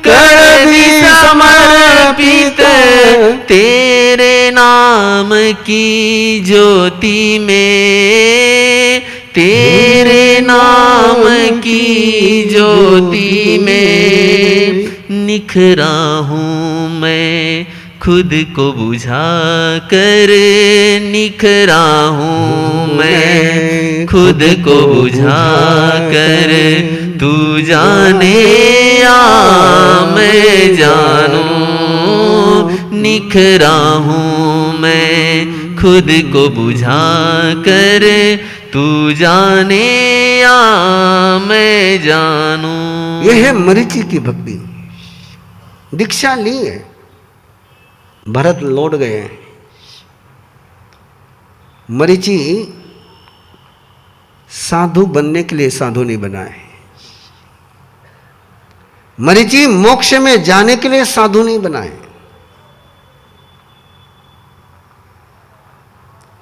कर दी समर्पित, तेरे नाम की ज्योति में, तेरे नाम की ज्योति में निखरा हूँ मैं, खुद को बुझा कर निखरा हूँ मैं, खुद को बुझा कर, तू जाने या मैं जानूं, निखरा हूँ मैं, खुद को बुझा कर, तू जाने या मैं जानूं। यह है मरीचि की भक्ति। दीक्षा ली है, भरत लौट गए हैं। मरीचि साधु बनने के लिए साधु नहीं बना है। मरीचि मोक्ष में जाने के लिए साधु नहीं बना है।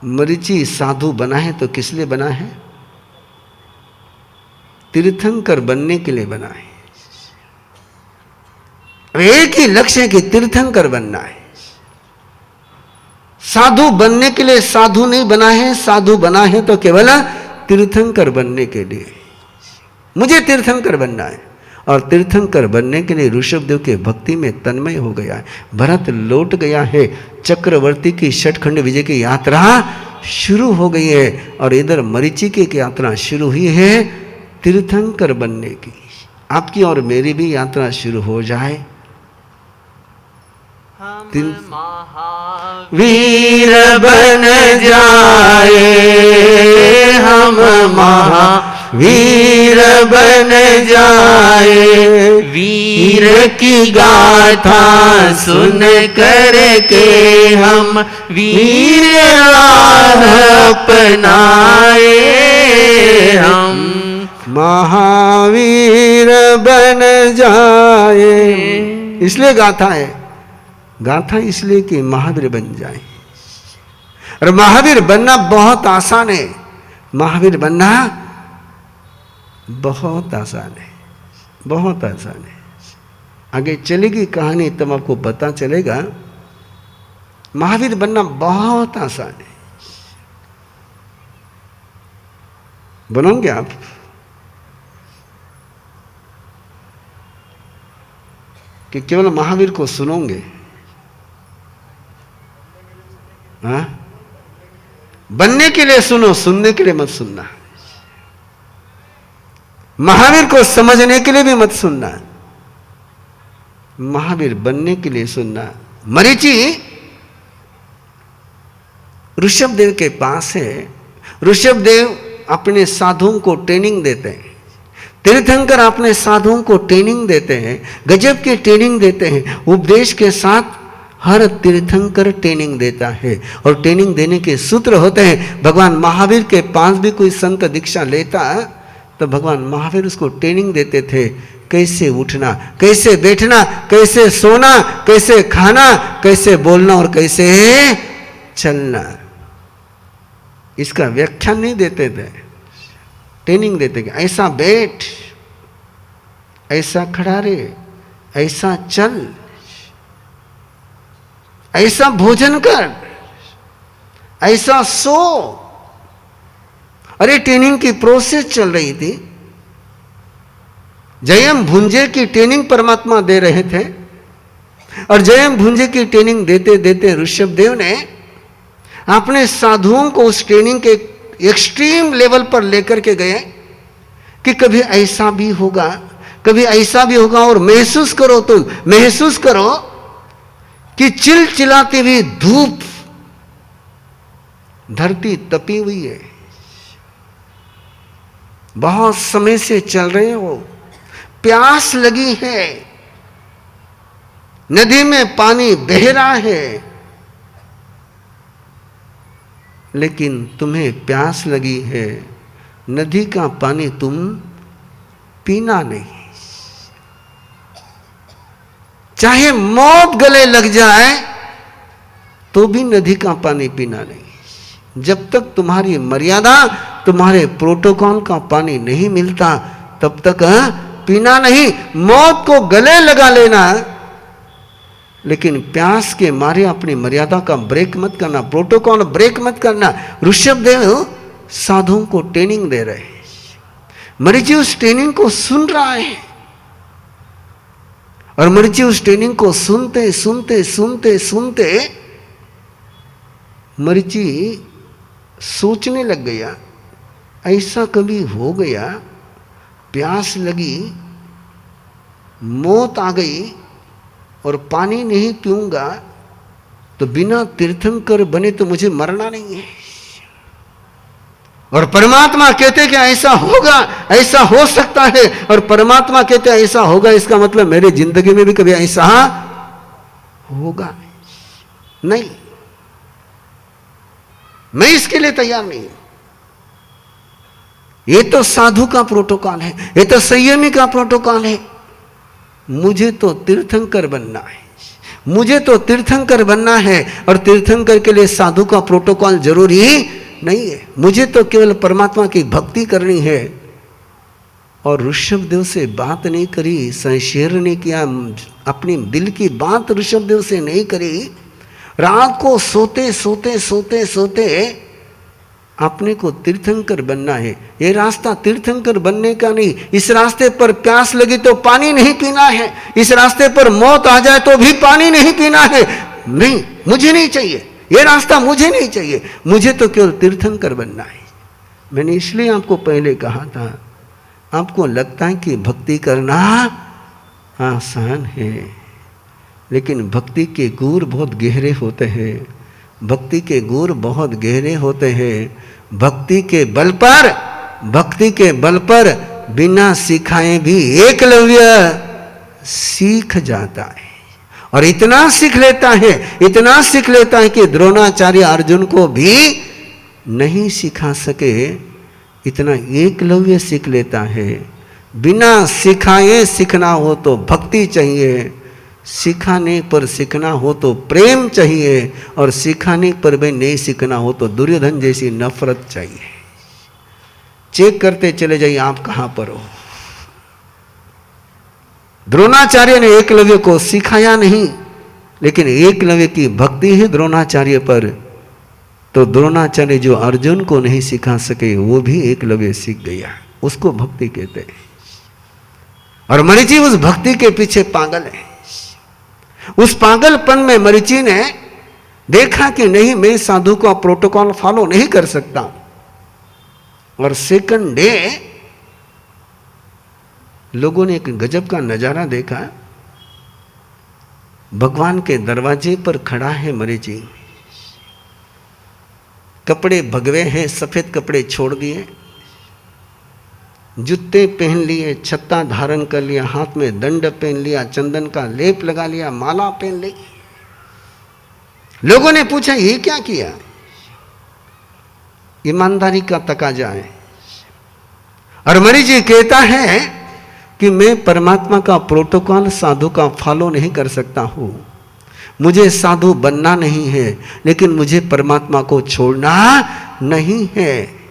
मरीचि साधु बना है तो किस लिए बना है? तीर्थंकर बनने के लिए बना है। एक ही लक्ष्य है कि तीर्थंकर बनना है। साधु बनने के लिए साधु नहीं बना है, साधु बना है तो केवल तीर्थंकर बनने के लिए। मुझे तीर्थंकर बनना है, और तीर्थंकर बनने के लिए ऋषभदेव के भक्ति में तन्मय हो गया है। भरत लौट गया है, चक्रवर्ती की षटखंड विजय की यात्रा शुरू हो गई है, और इधर मरीचि की यात्रा शुरू हुई है तीर्थंकर बनने की। आपकी और मेरी भी यात्रा शुरू हो जाए। वीर बन जाए, हम महावीर बन जाए, वीर की गाथा सुन कर के हम वीर अपनाए, हम महावीर बन जाए। इसलिए गाथा है, गाथा इसलिए कि महावीर बन जाए। और महावीर बनना बहुत आसान है। महावीर बनना बहुत आसान है, बहुत आसान है। आगे चलेगी कहानी तब आपको पता चलेगा। महावीर बनना बहुत आसान है। बनोगे आप? कि केवल महावीर को सुनोगे? हाँ? बनने के लिए सुनो, सुनने के लिए मत सुनना। महावीर को समझने के लिए भी मत सुनना, महावीर बनने के लिए सुनना। मरीचि ऋषभदेव के पास है। ऋषभदेव अपने साधुओं को ट्रेनिंग देते हैं। तीर्थंकर अपने साधुओं को ट्रेनिंग देते हैं, गजब की ट्रेनिंग देते हैं। उपदेश के साथ हर तीर्थंकर ट्रेनिंग देता है, और ट्रेनिंग देने के सूत्र होते हैं। भगवान महावीर के पास भी कोई संत दीक्षा लेता तो भगवान महावीर उसको ट्रेनिंग देते थे, कैसे उठना, कैसे बैठना, कैसे सोना, कैसे खाना, कैसे बोलना और कैसे चलना। इसका व्याख्यान नहीं देते थे, ट्रेनिंग देते थे। ऐसा बैठ, ऐसा खड़ा रहे, ऐसा चल, ऐसा भोजन कर, ऐसा सो। अरे ट्रेनिंग की प्रोसेस चल रही थी। जयम भुंजे की ट्रेनिंग परमात्मा दे रहे थे, और जयम भुंजे की ट्रेनिंग देते देते ऋषभदेव ने अपने साधुओं को उस ट्रेनिंग के एक्सट्रीम लेवल पर लेकर के गए कि कभी ऐसा भी होगा, कभी ऐसा भी होगा। और महसूस करो, तो महसूस करो कि चिलचिलाती हुई धूप, धरती तपी हुई है, बहुत समय से चल रहे हो, प्यास लगी है, नदी में पानी बह रहा है, लेकिन तुम्हें प्यास लगी है, नदी का पानी तुम पीना नहीं। चाहे मौत गले लग जाए तो भी नदी का पानी पीना नहीं। जब तक तुम्हारी मर्यादा, तुम्हारे प्रोटोकॉल का पानी नहीं मिलता, तब तक पीना नहीं। मौत को गले लगा लेना, लेकिन प्यास के मारे अपनी मर्यादा का ब्रेक मत करना, प्रोटोकॉल ब्रेक मत करना। ऋषभदेव साधुओं को ट्रेनिंग दे रहे हैं। मरीची उस ट्रेनिंग को सुन रहा है, और मरीची उस ट्रेनिंग को सुनते सुनते सुनते सुनते मरीची सोचने लग गया, ऐसा कभी हो गया, प्यास लगी, मौत आ गई और पानी नहीं पीऊंगा तो बिना तीर्थंकर बने तो मुझे मरना नहीं है। और परमात्मा कहते कि ऐसा होगा, ऐसा हो सकता है, और परमात्मा कहते ऐसा होगा, इसका मतलब मेरे जिंदगी में भी कभी ऐसा होगा नहीं, मैं इसके लिए तैयार नहीं हूं। ये तो साधु का प्रोटोकॉल है, ये तो संयमी का प्रोटोकॉल है। मुझे तो तीर्थंकर बनना है, मुझे तो तीर्थंकर बनना है, और तीर्थंकर के लिए साधु का प्रोटोकॉल जरूरी नहीं है। मुझे तो केवल परमात्मा की भक्ति करनी है। और ऋषभदेव से बात नहीं करी, शेयर ने किया, अपनी दिल की बात ऋषभदेव से नहीं करी। रात को सोते सोते सोते सोते अपने को तीर्थंकर बनना है। ये रास्ता तीर्थंकर बनने का नहीं। इस रास्ते पर प्यास लगी तो पानी नहीं पीना है, इस रास्ते पर मौत आ जाए तो भी पानी नहीं पीना है। नहीं, मुझे नहीं चाहिए, ये रास्ता मुझे नहीं चाहिए, मुझे तो केवल तीर्थंकर बनना है। मैंने इसलिए आपको पहले कहा था, आपको लगता है कि भक्ति करना आसान है, लेकिन भक्ति के गुर बहुत गहरे होते हैं, भक्ति के गुर बहुत गहरे होते हैं। भक्ति के बल पर, भक्ति के बल पर बिना सिखाए भी एकलव्य सीख जाता है, और इतना सीख लेता है, इतना सीख लेता है कि द्रोणाचार्य अर्जुन को भी नहीं सिखा सके, इतना एकलव्य सीख लेता है। बिना सिखाए सीखना हो तो भक्ति चाहिए, सिखाने पर सीखना हो तो प्रेम चाहिए, और सिखाने पर भी नहीं सीखना हो तो दुर्योधन जैसी नफरत चाहिए। चेक करते चले जाइए आप कहां पर हो। द्रोणाचार्य ने एकलव्य को सिखाया नहीं, लेकिन एकलव्य की भक्ति है द्रोणाचार्य पर, तो द्रोणाचार्य जो अर्जुन को नहीं सिखा सके वो भी एकलव्य सीख गया, उसको भक्ति कहते हैं। और मरीची उस भक्ति के पीछे पागल है। उस पागलपन में मरीची ने देखा कि नहीं, मैं साधु का प्रोटोकॉल फॉलो नहीं कर सकता। और सेकंड डे लोगों ने एक गजब का नजारा देखा। भगवान के दरवाजे पर खड़ा है मरीची, कपड़े भगवे हैं, सफेद कपड़े छोड़ दिए, जूते पहन लिए, छत्ता धारण कर लिया, हाथ में दंड पहन लिया, चंदन का लेप लगा लिया, माला पहन ली। लोगों ने पूछा ये क्या किया? ईमानदारी का तकाजा है। और मरीची कहता है कि मैं परमात्मा का प्रोटोकॉल साधु का फॉलो नहीं कर सकता हूं, मुझे साधु बनना नहीं है, लेकिन मुझे परमात्मा को छोड़ना नहीं है।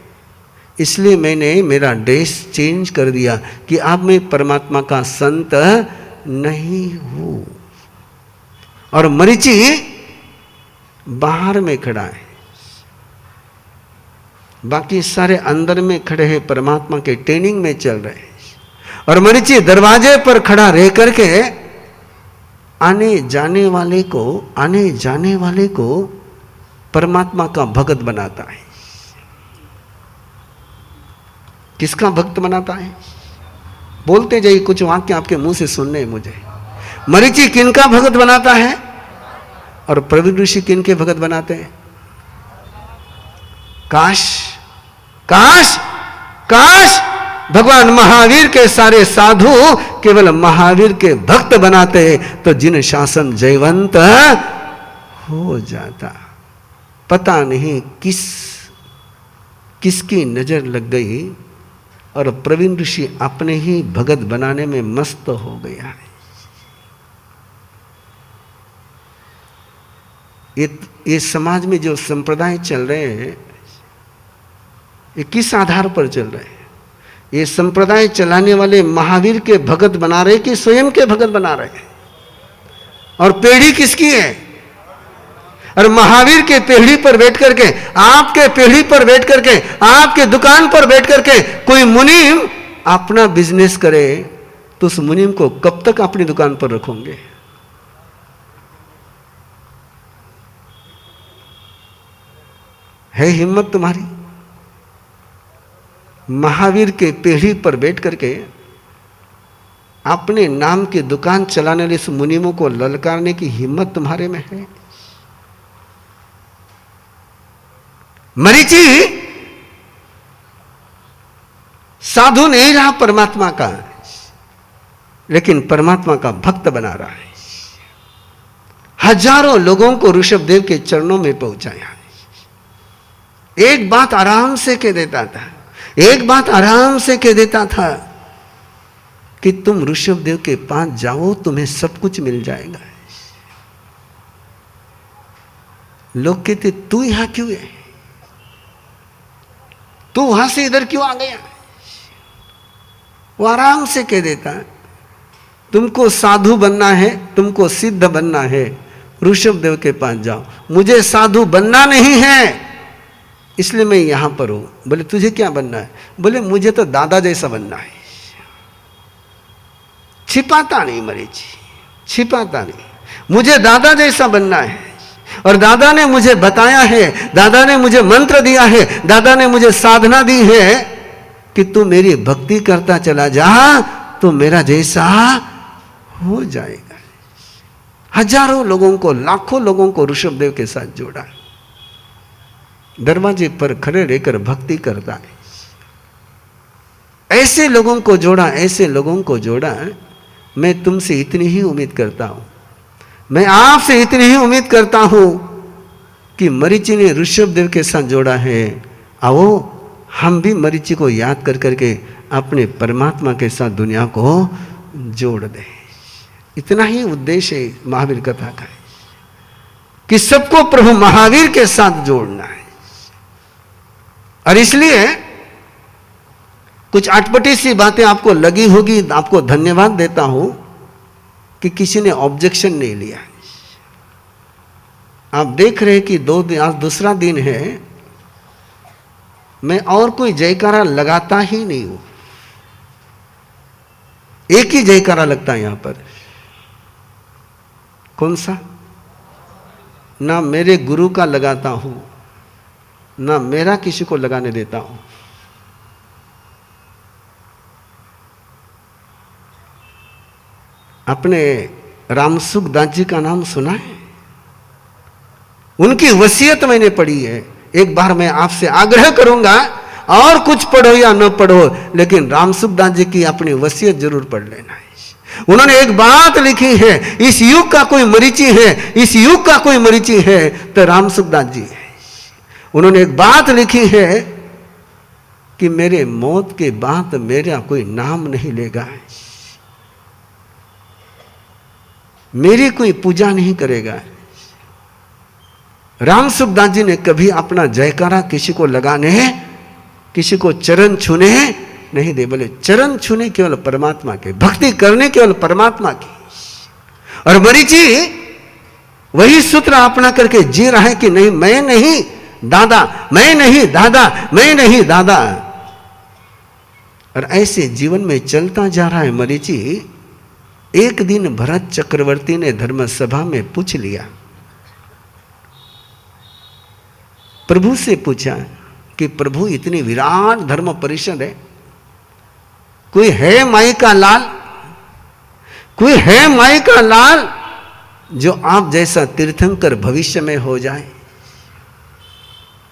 इसलिए मैंने मेरा ड्रेस चेंज कर दिया कि अब मैं परमात्मा का संत नहीं हूं। और मरीची बाहर में खड़ा है, बाकी सारे अंदर में खड़े हैं, परमात्मा के ट्रेनिंग में चल रहे हैं। और मरीची दरवाजे पर खड़ा रह करके आने जाने वाले को परमात्मा का भक्त बनाता है। किसका भक्त बनाता है? बोलते जाइए, कुछ वाक्य आपके मुंह से सुनने हैं मुझे। मरीची किनका भक्त बनाता है और प्रवीण ऋषि किनके भक्त बनाते हैं? काश काश काश भगवान महावीर के सारे साधु केवल महावीर के भक्त बनाते तो जिन शासन जयवंत हो जाता। पता नहीं किसकी नजर लग गई और प्रवीण ऋषि अपने ही भगत बनाने में मस्त हो गया है। ये समाज में जो संप्रदाय चल रहे हैं, ये किस आधार पर चल रहे हैं? ये संप्रदाय चलाने वाले महावीर के भगत बना रहे कि स्वयं के भगत बना रहे हैं? और पीढ़ी किसकी है? और महावीर के पीढ़ी पर बैठ करके, आपके पीढ़ी पर बैठ करके, आपके दुकान पर बैठ करके कोई मुनीम अपना बिजनेस करे तो उस मुनीम को कब तक अपनी दुकान पर रखोगे? है हिम्मत तुम्हारी? महावीर के पीढ़ी पर बैठ करके अपने नाम की दुकान चलाने वाले इस मुनीमों को ललकारने की हिम्मत तुम्हारे में है? मरीचि साधु नहीं रहा परमात्मा का, लेकिन परमात्मा का भक्त बना रहा है। हजारों लोगों को ऋषभदेव के चरणों में पहुंचाया। एक बात आराम से कह देता था, एक बात आराम से कह देता था कि तुम ऋषभदेव के पास जाओ, तुम्हें सब कुछ मिल जाएगा। लोग कहते तू यहां क्यों है? तू वहां से इधर क्यों आ गया? वो आराम से कह देता तुमको साधु बनना है, तुमको सिद्ध बनना है, ऋषभदेव के पास जाओ। मुझे साधु बनना नहीं है, इसलिए मैं यहां पर हूं। बोले तुझे क्या बनना है? बोले मुझे तो दादा जैसा बनना है। छिपाता नहीं मरीचि, छिपाता नहीं, मुझे दादा जैसा बनना है। और दादा ने मुझे बताया है, दादा ने मुझे मंत्र दिया है, दादा ने मुझे साधना दी है कि तू मेरी भक्ति करता चला जा तो मेरा जैसा हो जाएगा। हजारों लोगों को, लाखों लोगों को ऋषभदेव के साथ जोड़ा, दरवाजे पर खड़े रहकर भक्ति करता है। ऐसे लोगों को जोड़ा, ऐसे लोगों को जोड़ा। मैं तुमसे इतनी ही उम्मीद करता हूं, मैं आपसे इतनी ही उम्मीद करता हूं कि मरीचि ने ऋषभदेव के साथ जोड़ा है। आओ हम भी मरीचि को याद कर करके अपने परमात्मा के साथ दुनिया को जोड़ दें। इतना ही उद्देश्य है महावीर कथा का, कि सबको प्रभु महावीर के साथ जोड़ना है। और इसलिए कुछ अटपटी सी बातें आपको लगी होगी, आपको धन्यवाद देता हूं कि किसी ने ऑब्जेक्शन नहीं लिया। आप देख रहे हैं कि आज दूसरा दिन है, मैं और कोई जयकारा लगाता ही नहीं हूं, एक ही जयकारा लगता है यहां पर। कौन सा? ना मेरे गुरु का लगाता हूं, ना मेरा किसी को लगाने देता हूं। अपने रामसुख दास जी का नाम सुना है? उनकी वसीयत मैंने पढ़ी है। एक बार मैं आपसे आग्रह करूंगा, और कुछ पढ़ो या न पढ़ो, लेकिन रामसुख दास जी की अपनी वसीयत जरूर पढ़ लेना है। उन्होंने एक बात लिखी है, इस युग का कोई मरीचि है, इस युग का कोई मरीचि है तो रामसुख दास जी है। उन्होंने एक बात लिखी है कि मेरे मौत के बाद मेरा कोई नाम नहीं लेगा, मेरी कोई पूजा नहीं करेगा। रामसुख दास जी ने कभी अपना जयकारा किसी को लगाने, किसी को चरण छूने नहीं दे। बोले चरण छूने केवल परमात्मा के, भक्ति करने केवल परमात्मा की। और मरीचि वही सूत्र अपना करके जी रहा है कि नहीं, मैं नहीं दादा, मैं नहीं दादा, मैं नहीं दादा। और ऐसे जीवन में चलता जा रहा है मरीचि। एक दिन भरत चक्रवर्ती ने धर्म सभा में पूछ लिया, प्रभु से पूछा कि प्रभु इतनी विराट धर्म परिषद है, कोई है माई का लाल, कोई है माई का लाल जो आप जैसा तीर्थंकर भविष्य में हो जाए?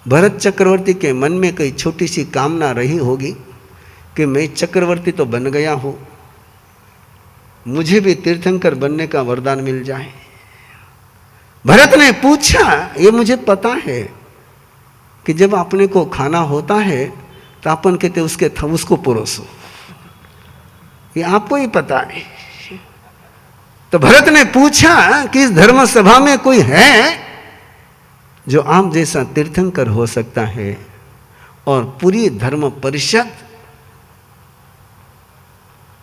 भरत चक्रवर्ती के मन में कोई छोटी सी कामना रही होगी कि मैं चक्रवर्ती तो बन गया हूं, मुझे भी तीर्थंकर बनने का वरदान मिल जाए। भरत ने पूछा, ये मुझे पता है कि जब अपने को खाना होता है तो अपन कहते उसको परोसो, ये आपको ही पता है। तो भरत ने पूछा कि इस धर्म सभा में कोई है जो आप जैसा तीर्थंकर हो सकता है। और पूरी धर्म परिषद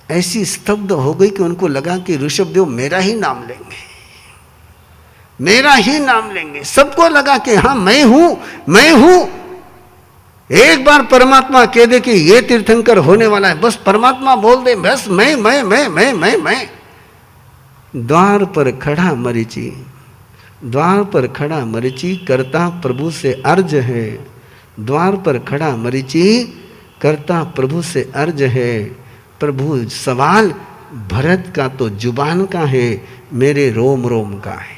ऐसी स्तब्ध हो गई कि उनको लगा कि ऋषभदेव मेरा ही नाम लेंगे, मेरा ही नाम लेंगे। सबको लगा कि हाँ मैं हूं, मैं हूं। एक बार परमात्मा कह दे कि ये तीर्थंकर होने वाला है, बस परमात्मा बोल दे बस मैं। द्वार पर खड़ा मरीचि, द्वार पर खड़ा मरीचि करता प्रभु से अर्ज है। द्वार पर खड़ा मरीचि करता प्रभु से अर्ज है। प्रभु सवाल भरत का तो जुबान का है, मेरे रोम रोम का है।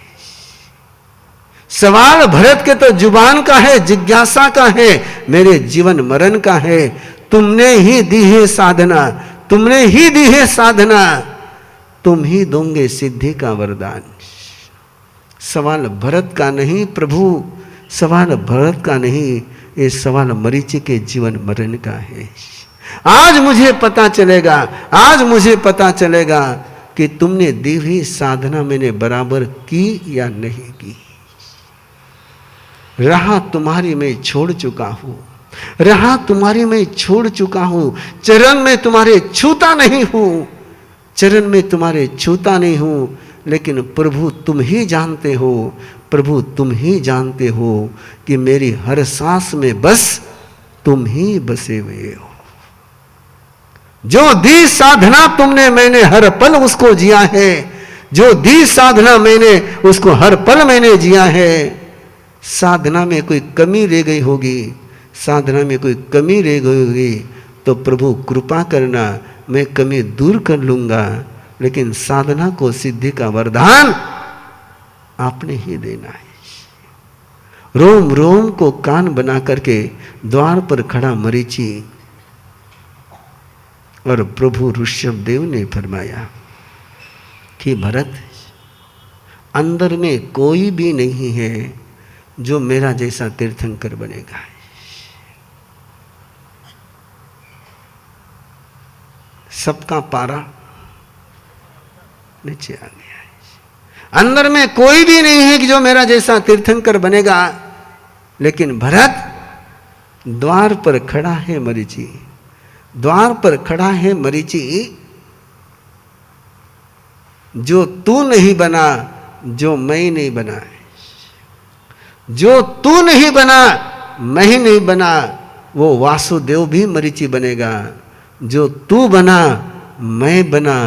सवाल भरत के तो जुबान का है, जिज्ञासा का है, मेरे जीवन मरण का है। तुमने ही दी है साधना, तुमने ही दी है साधना, तुम ही दोगे सिद्धि का वरदान। सवाल भरत का नहीं प्रभु, सवाल भरत का नहीं, ये सवाल मरीचि के जीवन मरण का है। आज मुझे पता चलेगा, आज मुझे पता चलेगा कि तुमने दी हुई साधना मैंने बराबर की या नहीं की। राह तुम्हारी मैं छोड़ चुका हूं, राह तुम्हारी मैं छोड़ चुका हूं। चरण में तुम्हारे छूता नहीं हूं, चरण में तुम्हारे छूता नहीं हूं। लेकिन प्रभु तुम ही जानते हो, प्रभु तुम ही जानते हो कि मेरी हर सांस में बस तुम ही बसे हुए हो। जो दी साधना तुमने मैंने हर पल उसको जिया है, जो दी साधना मैंने उसको हर पल मैंने जिया है। साधना में कोई कमी रह गई होगी, साधना में कोई कमी रह गई होगी तो प्रभु कृपा करना, मैं कमी दूर कर लूंगा। लेकिन साधना को सिद्धि का वरदान आपने ही देना है। रोम रोम को कान बना करके द्वार पर खड़ा मरीचि और प्रभु ऋषभदेव ने फरमाया कि भरत, अंदर में कोई भी नहीं है जो मेरा जैसा तीर्थंकर बनेगा। सबका पारा नीचे आ गया है। अंदर में कोई भी नहीं है कि जो मेरा जैसा तीर्थंकर बनेगा। लेकिन भरत, द्वार पर खड़ा है मरीचि, द्वार पर खड़ा है मरीचि। जो तू नहीं बना, जो मैं नहीं बना, जो तू नहीं बना, मैं ही नहीं बना, वो वासुदेव भी मरीचि बनेगा। जो तू बना, मैं बना,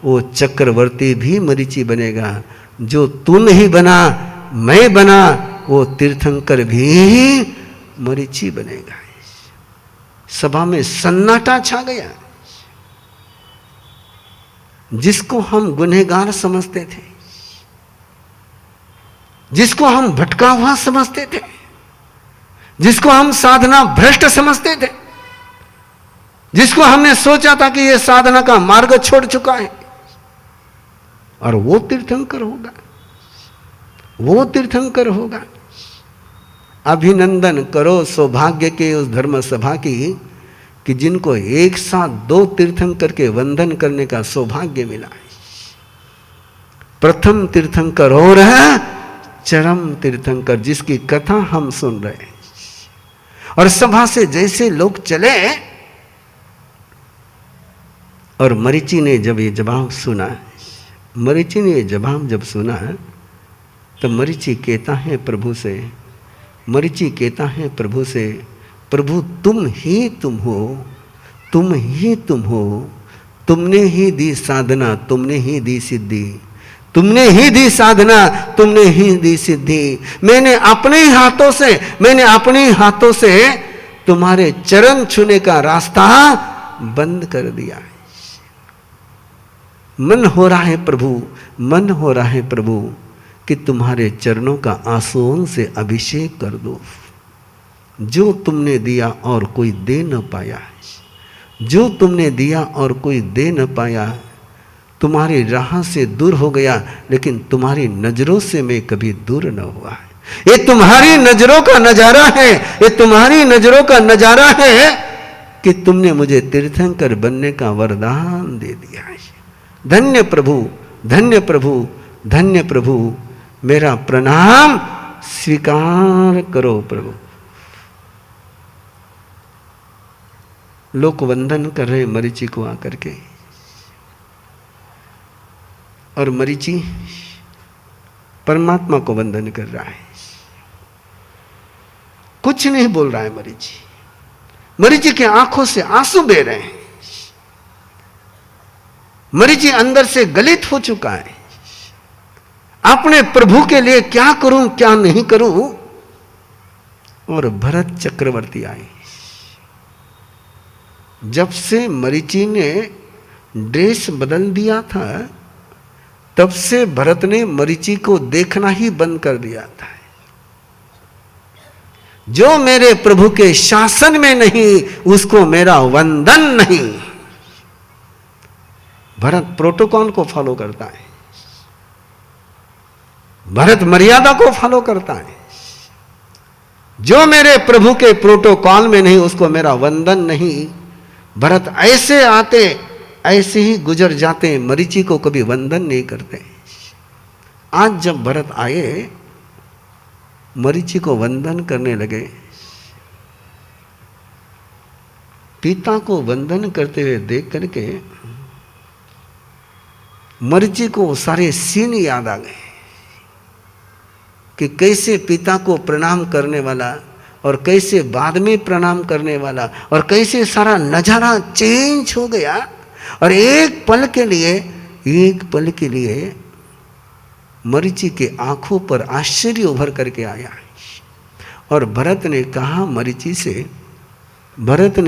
वो चक्रवर्ती भी मरीचि बनेगा। जो तू नहीं बना, मैं बना, वो तीर्थंकर भी मरीचि बनेगा। सभा में सन्नाटा छा गया। जिसको हम गुनहगार समझते थे, जिसको हम भटका हुआ समझते थे, जिसको हम साधना भ्रष्ट समझते थे, जिसको हमने सोचा था कि यह साधना का मार्ग छोड़ चुका है, और वो तीर्थंकर होगा, वो तीर्थंकर होगा। अभिनंदन करो सौभाग्य के उस धर्म सभा की कि जिनको एक साथ 2 तीर्थंकर के वंदन करने का सौभाग्य मिला है। प्रथम तीर्थंकर और है चरम तीर्थंकर, जिसकी कथा हम सुन रहे हैं। और सभा से जैसे लोग चले और मरीचि ने जब ये जवाब सुना, मरीचि ने ये जवाब जब सुना तो मरीचि कहता है प्रभु से, मरीचि कहता है प्रभु से, प्रभु तुम ही तुम हो, तुम ही तुम हो, तुमने ही दी साधना, तुमने ही दी सिद्धि, तुमने ही दी साधना, तुमने ही दी सिद्धि। मैंने अपने ही हाथों से तुम्हारे चरण छूने का रास्ता बंद कर दिया है। मन हो रहा है प्रभु, मन हो रहा है प्रभु कि तुम्हारे चरणों का आंसुओं से अभिषेक कर दो। जो तुमने दिया और कोई दे न पाया, जो तुमने दिया और कोई दे न पाया, तुम्हारी राह से दूर हो गया, लेकिन तुम्हारी नजरों से मैं कभी दूर न हुआ है। ये तुम्हारी नजरों का नजारा है, ये तुम्हारी नजरों का नजारा है कि तुमने मुझे तीर्थंकर बनने का वरदान दे दिया है। धन्य प्रभु, धन्य प्रभु, धन्य प्रभु, मेरा प्रणाम स्वीकार करो प्रभु। लोग वंदन कर रहे मरीचि को आकर के, और मरीचि परमात्मा को वंदन कर रहा है, कुछ नहीं बोल रहा है। मरीचि की आंखों से आंसू बह रहे हैं। मरीचि अंदर से गलित हो चुका है। अपने प्रभु के लिए क्या करूं क्या नहीं करूं। और भरत चक्रवर्ती आए। जब से मरीचि ने ड्रेस बदल दिया था, तब से भरत ने मरीचि को देखना ही बंद कर दिया था। जो मेरे प्रभु के शासन में नहीं, उसको मेरा वंदन नहीं। भरत प्रोटोकॉल को फॉलो करता है। भरत मर्यादा को फॉलो करता है। जो मेरे प्रभु के प्रोटोकॉल में नहीं, उसको मेरा वंदन नहीं। भरत ऐसे आते ऐसे ही गुजर जाते, मरीचि को कभी वंदन नहीं करते। आज जब भरत आए, मरीचि को वंदन करने लगे। पिता को वंदन करते हुए देख करके मरीचि को सारे सीन याद आ गए कि कैसे पिता को प्रणाम करने वाला और कैसे बाद में प्रणाम करने वाला, और कैसे सारा नजारा चेंज हो गया। और एक पल के लिए मरीचि के आंखों पर आश्चर्य उभर करके आया। और भरत ने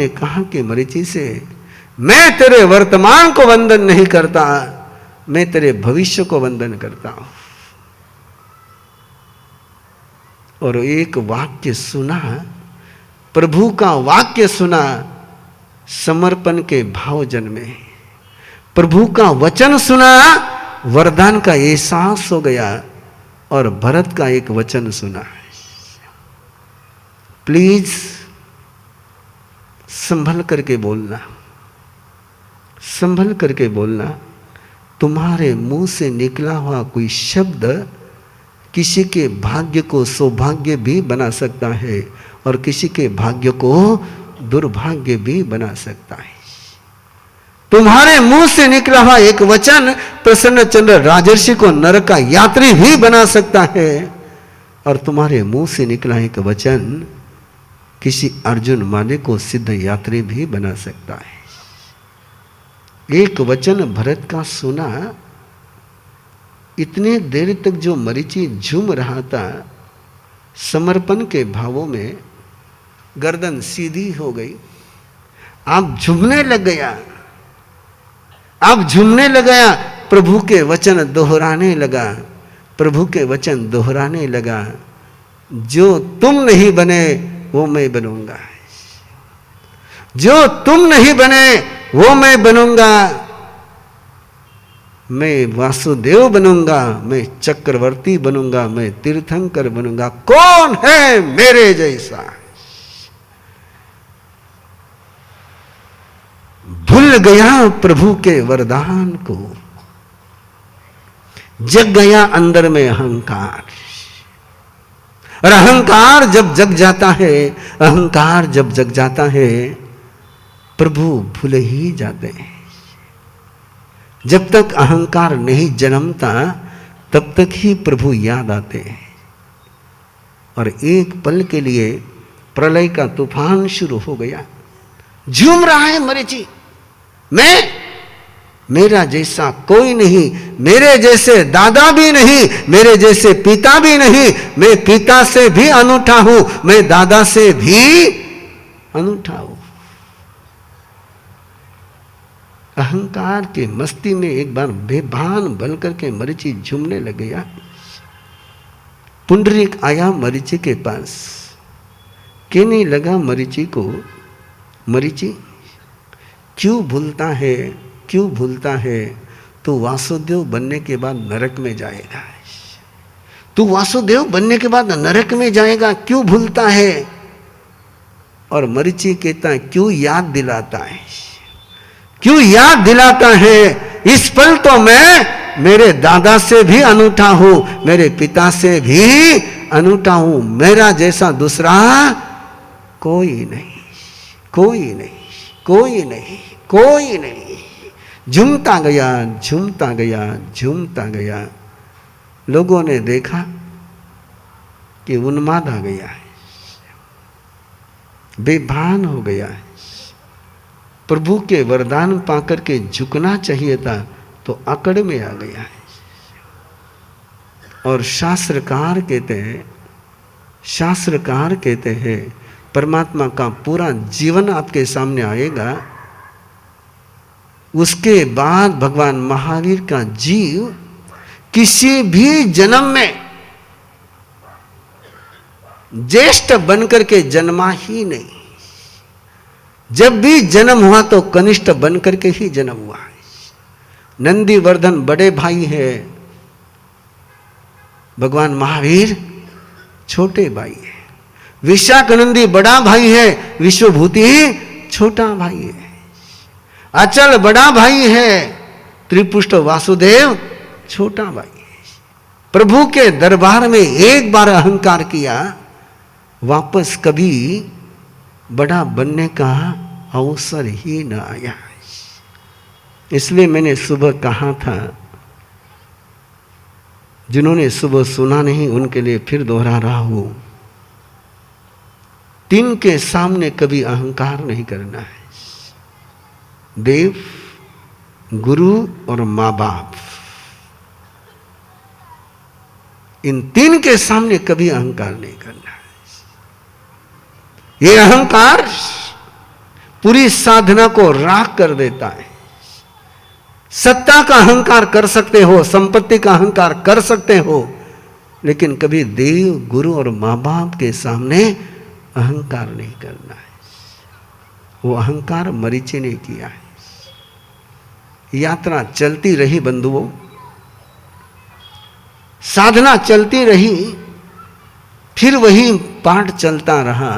कहा कि मरीचि से, मैं तेरे वर्तमान को वंदन नहीं करता, मैं तेरे भविष्य को वंदन करता हूं। और एक वाक्य सुना, प्रभु का वाक्य सुना, समर्पण के भाव जन्मे। प्रभु का वचन सुना, वरदान का एहसास हो गया। और भरत का एक वचन सुना, प्लीज संभल करके बोलना। तुम्हारे मुंह से निकला हुआ कोई शब्द किसी के भाग्य को सौभाग्य भी बना सकता है, और किसी के भाग्य को दुर्भाग्य भी बना सकता है। तुम्हारे मुंह से निकला हुआ एक वचन प्रसन्नचंद्र राजर्षि को नरक का यात्री भी बना सकता है, और तुम्हारे मुंह से निकला एक वचन किसी अर्जुन माने को सिद्ध यात्री भी बना सकता है। एक वचन भरत का सुना, इतने देर तक जो मरीचि झूम रहा था, समर्पण के भावों में गर्दन सीधी हो गई। आप झूमने लग गया, प्रभु के वचन दोहराने लगा। जो तुम नहीं बने वो मैं बनूंगा, जो तुम नहीं बने वो मैं बनूंगा। मैं वासुदेव बनूंगा, मैं चक्रवर्ती बनूंगा, मैं तीर्थंकर बनूंगा। कौन है मेरे जैसा? भूल गया प्रभु के वरदान को, जग गया अंदर में अहंकार। और अहंकार जब जग जाता है, प्रभु भूल ही जाते हैं। जब तक अहंकार नहीं जन्मता, तब तक ही प्रभु याद आते हैं। और एक पल के लिए प्रलय का तूफान शुरू हो गया। झूम रहा है मरीचि, मेरा जैसा कोई नहीं, मेरे जैसे दादा भी नहीं, मेरे जैसे पिता भी नहीं। मैं पिता से भी अनूठा हूं, मैं दादा से भी अनूठा हूं। अहंकार के मस्ती में एक बार बेभान बन करके मरीचि झूमने लग गया। पुंडरीक आया मरीचि के पास, कहने लगा मरीचि को, मरीचि क्यों भूलता है? तू वासुदेव बनने के बाद नरक में जाएगा। तू वासुदेव बनने के बाद नरक में जाएगा, क्यों भूलता है? और मरीचि कहता है, क्यों याद दिलाता है? इस पल तो मैं मेरे दादा से भी अनूठा हूं, मेरे पिता से भी अनूठा हूं, मेरा जैसा दूसरा कोई नहीं, कोई नहीं, कोई नहीं, कोई नहीं। झूमता गया, झूमता गया, झूमता गया। लोगों ने देखा कि उन्माद आ गया है, बेभान हो गया है। प्रभु के वरदान पाकर के झुकना चाहिए था तो अकड़ में आ गया है। और शास्त्रकार कहते हैं परमात्मा का पूरा जीवन आपके सामने आएगा, उसके बाद भगवान महावीर का जीव किसी भी जन्म में ज्येष्ठ बनकर के जन्मा ही नहीं। जब भी जन्म हुआ तो कनिष्ठ बनकर के ही जन्म हुआ है। नंदीवर्धन बड़े भाई है, भगवान महावीर छोटे भाई है। विशाखानंदी बड़ा भाई है, विश्वभूति छोटा भाई है। अचल बड़ा भाई है, त्रिपुष्ट वासुदेव छोटा भाई है। प्रभु के दरबार में एक बार अहंकार किया, वापस कभी बड़ा बनने का अवसर ही न आया। इसलिए मैंने सुबह कहा था, जिन्होंने सुबह सुना नहीं उनके लिए फिर दोहरा रहा हूं, 3 के सामने कभी अहंकार नहीं करना है। देव, गुरु और माँ बाप, इन 3 के सामने कभी अहंकार नहीं करना है। ये अहंकार पूरी साधना को राख कर देता है। सत्ता का अहंकार कर सकते हो, संपत्ति का अहंकार कर सकते हो, लेकिन कभी देव, गुरु और माँ बाप के सामने अहंकार नहीं करना है। वो अहंकार मरीचि ने किया है। यात्रा चलती रही बंधुओं, साधना चलती रही, फिर वही पाठ चलता रहा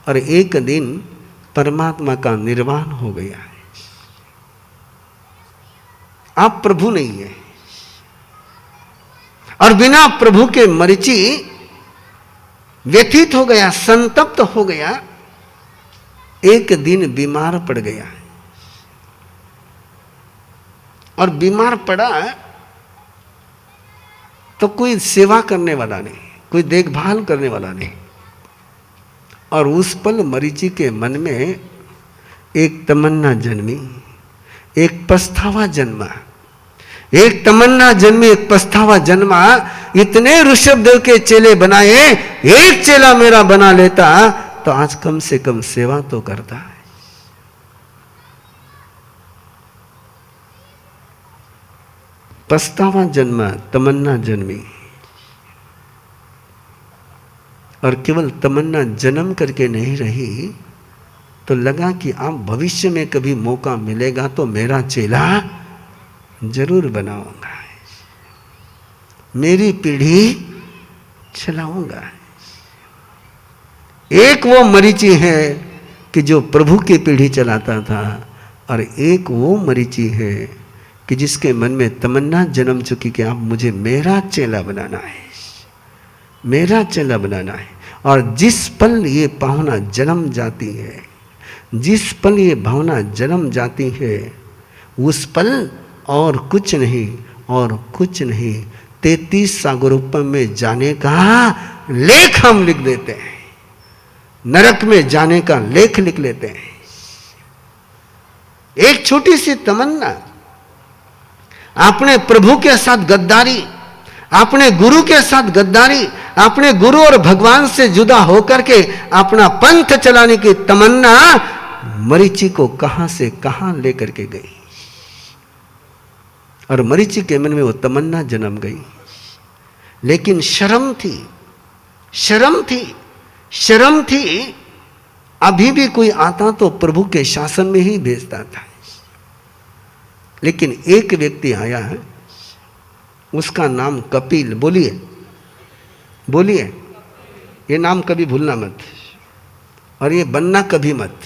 और एक दिन परमात्मा का निर्वाण हो गया है। आप प्रभु नहीं है और बिना प्रभु के मरीचि व्यथित हो गया, संतप्त हो गया। एक दिन बीमार पड़ गया और बीमार पड़ा तो कोई सेवा करने वाला नहीं, कोई देखभाल करने वाला नहीं। और उस पल मरीचि के मन में एक तमन्ना जन्मी, एक पछतावा जन्मा, एक तमन्ना जन्मी, एक पछतावा जन्मा। इतने ऋषभदेव के चेले बनाए, एक चेला मेरा बना लेता तो आज कम से कम सेवा तो करता है। पछतावा जन्मा, तमन्ना जन्मी, और केवल तमन्ना जन्म करके नहीं रही तो लगा कि अब भविष्य में कभी मौका मिलेगा तो मेरा चेला जरूर बनाऊंगा, मेरी पीढ़ी चलाऊंगा। एक वो मरीचि है कि जो प्रभु की पीढ़ी चलाता था, और एक वो मरीचि है कि जिसके मन में तमन्ना जन्म चुकी कि अब मुझे मेरा चेला बनाना है, मेरा चेला बनाना है। और जिस पल ये भावना जन्म जाती है, जिस पल ये भावना जन्म जाती है, उस पल और कुछ नहीं, और कुछ नहीं, 33 सागरोपम में जाने का लेख हम लिख देते हैं, नरक में जाने का लेख लिख लेते हैं। एक छोटी सी तमन्ना, आपने प्रभु के साथ गद्दारी, आपने गुरु के साथ गद्दारी, आपने गुरु और भगवान से जुदा होकर के अपना पंथ चलाने की तमन्ना मरीचि को कहां से कहां लेकर के गई, और मरीचि के मन में वो तमन्ना जन्म गई। लेकिन शर्म थी, शर्म थी, शर्म थी। अभी भी कोई आता तो प्रभु के शासन में ही भेजता था। लेकिन एक व्यक्ति आया है, उसका नाम कपिल। बोलिए, बोलिए, ये नाम कभी भूलना मत, और ये बनना कभी मत।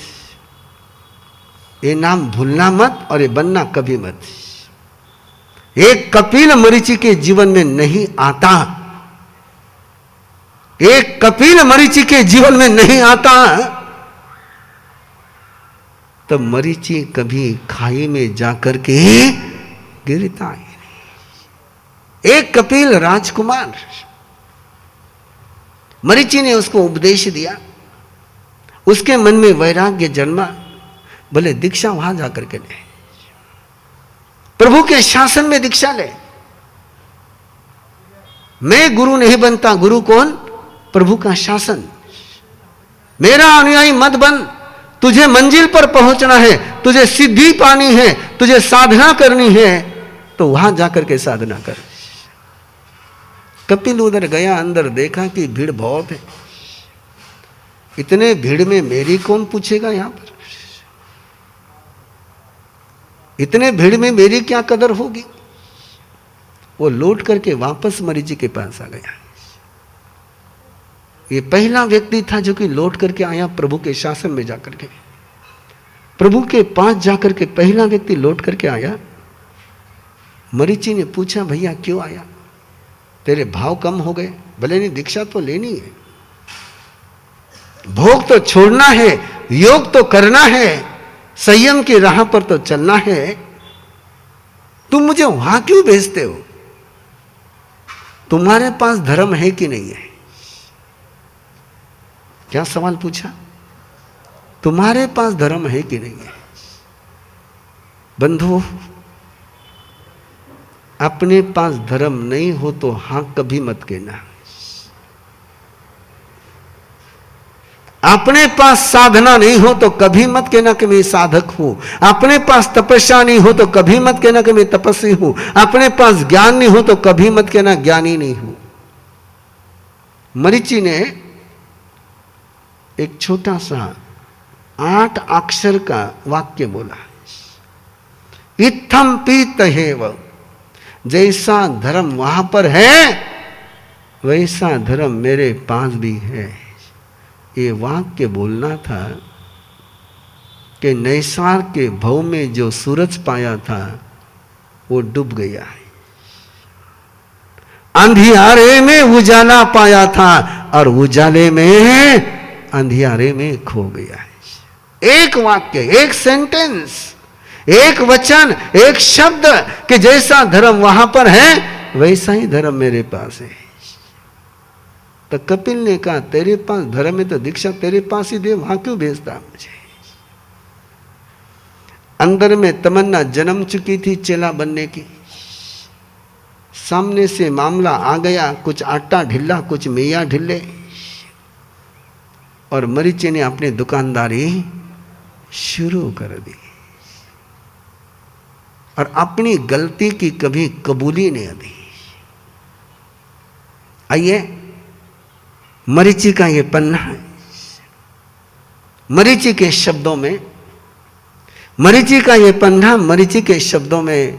ये नाम भूलना मत और ये बनना कभी मत। एक कपिल मरीचि के जीवन में नहीं आता, एक कपिल मरीचि के जीवन में नहीं आता तब मरीचि कभी खाई में जाकर के गिरता ही नहीं। एक कपिल राजकुमार, मरीचि ने उसको उपदेश दिया, उसके मन में वैराग्य जन्मा, बोले दीक्षा वहां जाकर के ले, प्रभु के शासन में दीक्षा ले। मैं गुरु नहीं बनता, गुरु कौन? प्रभु का शासन। मेरा अनुयायी मत बन, तुझे मंजिल पर पहुंचना है, तुझे सिद्धि पानी है, तुझे साधना करनी है, तो वहां जाकर के साधना कर। कपिल उधर गया, अंदर देखा कि भीड़ बहुत है, इतने भीड़ में मेरी कौन पूछेगा? यहां पर इतने भीड़ में मेरी क्या कदर होगी? वो लौट करके वापस मरीचि के पास आ गया। ये पहला व्यक्ति था जो कि लौट करके आया प्रभु के शासन में जाकर के, प्रभु के पास जाकर के पहला व्यक्ति लौट करके आया। मरीचि ने पूछा, भैया क्यों आया? तेरे भाव कम हो गए? भले नहीं, दीक्षा तो लेनी है, भोग तो छोड़ना है, योग तो करना है, संयम की राह पर तो चलना है, तुम मुझे वहां क्यों भेजते हो? तुम्हारे पास धर्म है कि नहीं है? क्या सवाल पूछा? तुम्हारे पास धर्म है कि नहीं है? बंधु, अपने पास धर्म नहीं हो तो हां कभी मत कहना। अपने पास साधना नहीं हो तो कभी मत कहना कि मैं साधक हूं। अपने पास तपस्या नहीं हो तो कभी मत कहना कि मैं तपस्वी हूं। अपने पास ज्ञान नहीं हो तो कभी मत कहना ज्ञानी नहीं हूं। मरीचि ने एक छोटा सा 8 अक्षर का वाक्य बोला, इत्थम पीतहेव। जैसा धर्म वहां पर है वैसा धर्म मेरे पास भी है। ये वाक्य बोलना था कि नैसार के भव में जो सूरज पाया था वो डूब गया है, अंधियारे में उजाला पाया था और उजाले में अंधियारे में खो गया है। एक वाक्य, एक सेंटेंस, एक वचन, एक शब्द कि जैसा धर्म वहां पर है वैसा ही धर्म मेरे पास है। तो कपिल ने कहा, तेरे पास धर्म है तो दीक्षा तेरे पास ही दे, वहां क्यों भेजता मुझे? अंदर में तमन्ना जन्म चुकी थी चेला बनने की, सामने से मामला आ गया, कुछ आटा ढिल्ला कुछ मैया ढिल्ले, और मरीचि ने अपनी दुकानदारी शुरू कर दी और अपनी गलती की कभी कबूली नहीं दी। आइए, मरीचि का ये पन्ना है। मरीचि के शब्दों में, मरीचि का ये पन्ना, मरीचि के शब्दों में,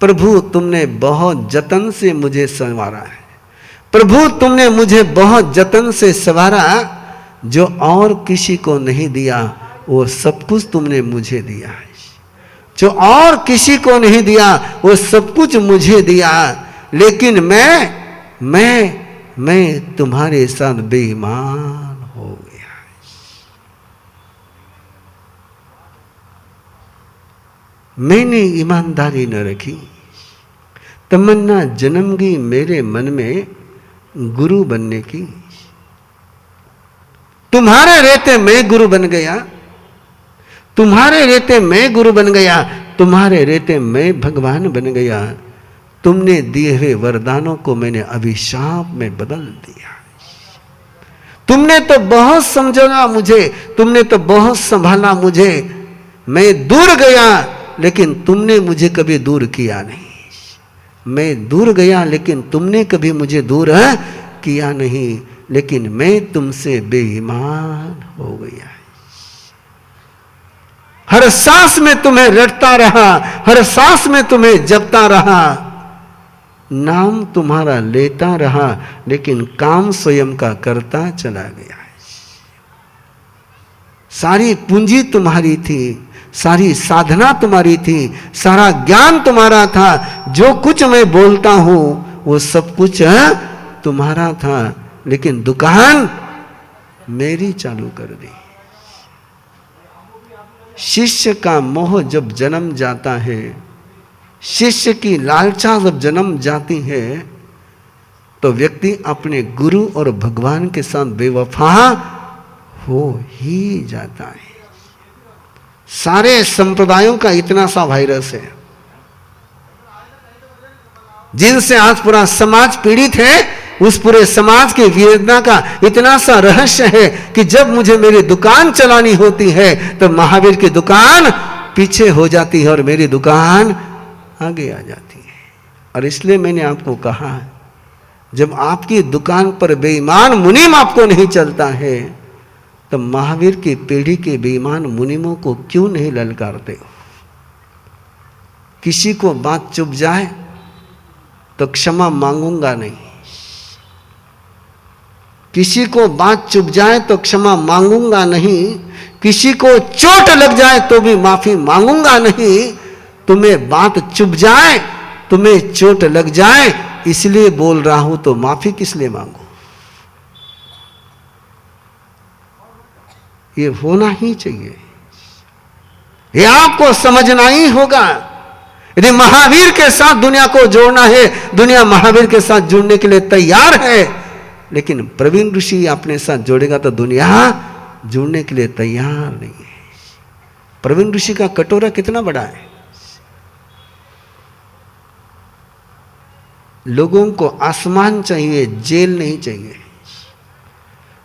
प्रभु तुमने बहुत जतन से मुझे संवारा है। प्रभु तुमने मुझे बहुत जतन से संवारा, जो और किसी को नहीं दिया वो सब कुछ तुमने मुझे दिया है। जो और किसी को नहीं दिया वो सब कुछ मुझे दिया, लेकिन मैं तुम्हारे साथ बेईमान हो गया। मैंने ईमानदारी न रखी, तमन्ना जन्म गई मेरे मन में गुरु बनने की। तुम्हारे रहते मैं गुरु बन गया, तुम्हारे रहते मैं गुरु बन गया, तुम्हारे रहते मैं भगवान बन गया। तुमने दिए हुए वरदानों को मैंने अभिशाप में बदल दिया। तुमने तो बहुत समझा मुझे, तुमने तो बहुत संभाला मुझे, मैं दूर गया लेकिन तुमने मुझे कभी दूर किया नहीं। मैं दूर गया लेकिन तुमने कभी मुझे दूर किया नहीं, लेकिन मैं तुमसे बेईमान हो गया। हर सांस में तुम्हें रटता रहा, हर सांस में तुम्हें जपता रहा, नाम तुम्हारा लेता रहा, लेकिन काम स्वयं का करता चला गया। सारी पूंजी तुम्हारी थी, सारी साधना तुम्हारी थी, सारा ज्ञान तुम्हारा था, जो कुछ मैं बोलता हूं वो सब कुछ तुम्हारा था, लेकिन दुकान मेरी चालू कर दी। शिष्य का मोह जब जन्म जाता है, शिष्य की लालसा जब जन्म जाती है, तो व्यक्ति अपने गुरु और भगवान के साथ बेवफा हो ही जाता है। सारे संप्रदायों का इतना सा वायरस है, जिनसे आज पूरा समाज पीड़ित है, उस पूरे समाज की वेदना का इतना सा रहस्य है कि जब मुझे मेरी दुकान चलानी होती है तो महावीर की दुकान पीछे हो जाती है और मेरी दुकान आगे आ जाती है। और इसलिए मैंने आपको कहा, जब आपकी दुकान पर बेईमान मुनीम आपको नहीं चलता है, तो महावीर की पीढ़ी के बेईमान मुनीमों को क्यों नहीं ललकारते हो? किसी को बात चुभ जाए तो क्षमा मांगूंगा नहीं, किसी को बात चुभ जाए तो क्षमा मांगूंगा नहीं, किसी को चोट लग जाए तो भी माफी मांगूंगा नहीं। तुम्हें बात चुभ जाए, तुम्हें चोट लग जाए, इसलिए बोल रहा हूं तो माफी किस लिए मांगू? ये होना ही चाहिए, ये आपको समझना ही होगा। यदि महावीर के साथ दुनिया को जोड़ना है, दुनिया महावीर के साथ जुड़ने के लिए तैयार है, लेकिन प्रवीण ऋषि अपने साथ जोड़ेगा तो दुनिया जुड़ने के लिए तैयार नहीं है। प्रवीण ऋषि का कटोरा कितना बड़ा है? लोगों को आसमान चाहिए, जेल नहीं चाहिए।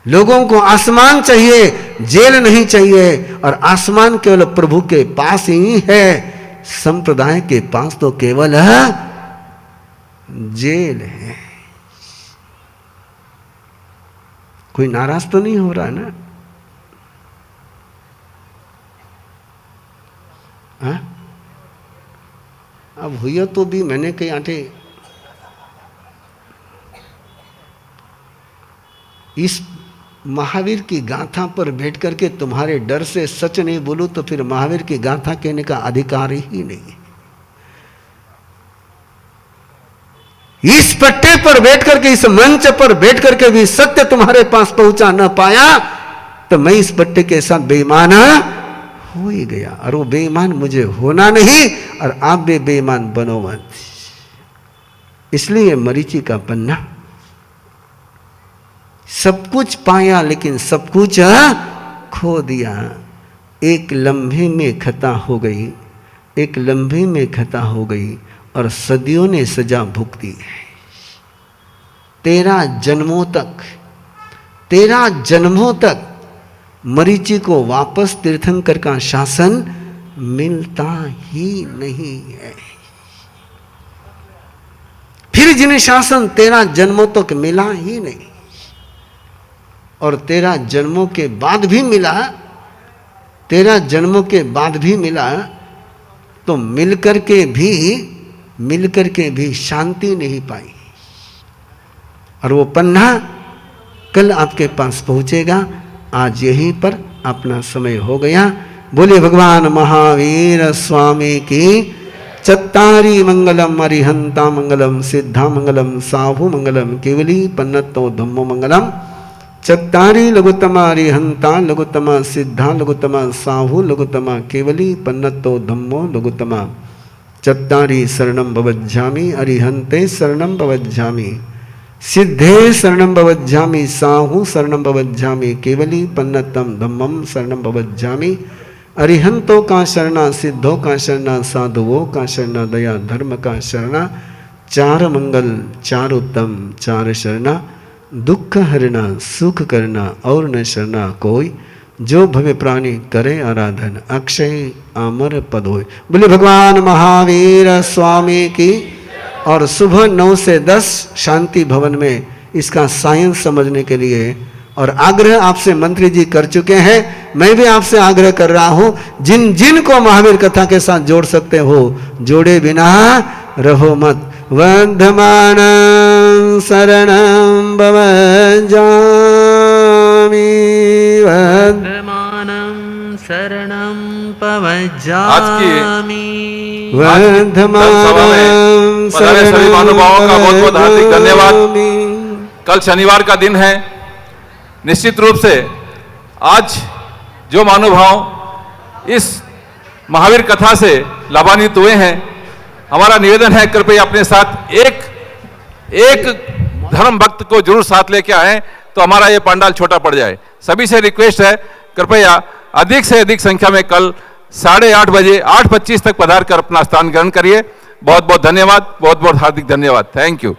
लोगों को आसमान चाहिए, जेल नहीं चाहिए। और आसमान केवल प्रभु के पास ही है, संप्रदाय के पास तो केवल जेल है। कोई नाराज तो नहीं हो रहा है ना? हाँ? अब हुई तो भी मैंने कई आटे इस महावीर की गाथा पर बैठ करके तुम्हारे डर से सच नहीं बोलूं तो फिर महावीर की गाथा कहने का अधिकार ही नहीं है। इस पट्टे पर बैठ करके, इस मंच पर बैठ करके भी सत्य तुम्हारे पास पहुंचा न पाया तो मैं इस पट्टे के साथ बेईमान हो ही गया। और वो बेईमान मुझे होना नहीं, और आप भी बेईमान बनो मत। इसलिए मरीचि का पन्ना, सब कुछ पाया लेकिन सब कुछ खो दिया। एक लम्हे में खता हो गई, एक लम्हे में खता हो गई और सदियों ने सजा भुगती है। 13 जन्मों तक मरीचि को वापस तीर्थंकर का शासन मिलता ही नहीं है। फिर जिन्हें शासन 13 जन्मों तक मिला ही नहीं, और 13 जन्मों के बाद भी मिला, 13 जन्मों के बाद भी मिला, तो मिलकर के भी शांति नहीं पाई। और वो पन्ना कल आपके पास पहुंचेगा। आज यहीं पर अपना समय हो गया। बोले भगवान महावीर स्वामी की चत्तारी मंगलम अरिहंता मंगलम सिद्धा मंगलम साहु मंगलम केवली पन्नतो धम्मो मंगलम चत्तारी लघुतमा अरिहंता लघुतमा सिद्धा लघुतमा साहु लघुतमा केवली पन्नतो धम्मो लघुतमा चत्तारी शरणं भवज्जामि अरिहंते शरणं भवज्जामि सिद्धे शरणं भवज्जामि साहु शरणं भवज्जामि केवली पन्नतम धम्मम शरणं भवज्जामि अरिहंतों का शरणा सिद्धों का शरणा साधुओं का शरणा दया धर्म का शरणा चार मंगल चार उत्तम चार शरणा दुख हरना सुख करना और न शरणा कोई जो भव्य प्राणी करे आराधन अक्षय अमर पद होय। बोले भगवान महावीर स्वामी की। और सुबह 9 से 10 शांति भवन में इसका साइंस समझने के लिए, और आग्रह आपसे मंत्री जी कर चुके हैं, मैं भी आपसे आग्रह कर रहा हूं, जिन जिन को महावीर कथा के साथ जोड़ सकते हो जोड़े बिना रहो मत। वर्धमान शरणं भवज्जामि वर्धमानं शरणं भवज्जामि वर्धमानं सभी महानुभावों का बहुत बहुत हार्दिक धन्यवाद। कल शनिवार का दिन है। निश्चित रूप से आज जो महानुभाव इस महावीर कथा से लाभान्वित हुए हैं, हमारा निवेदन है कृपया अपने साथ एक धर्म भक्त को जरूर साथ लेके आए, तो हमारा ये पंडाल छोटा पड़ जाए। सभी से रिक्वेस्ट है, कृपया अधिक से अधिक संख्या में कल 8:30 बजे 8:25 तक पधार कर अपना स्थान ग्रहण करिए। बहुत बहुत धन्यवाद, बहुत बहुत हार्दिक धन्यवाद। Thank you.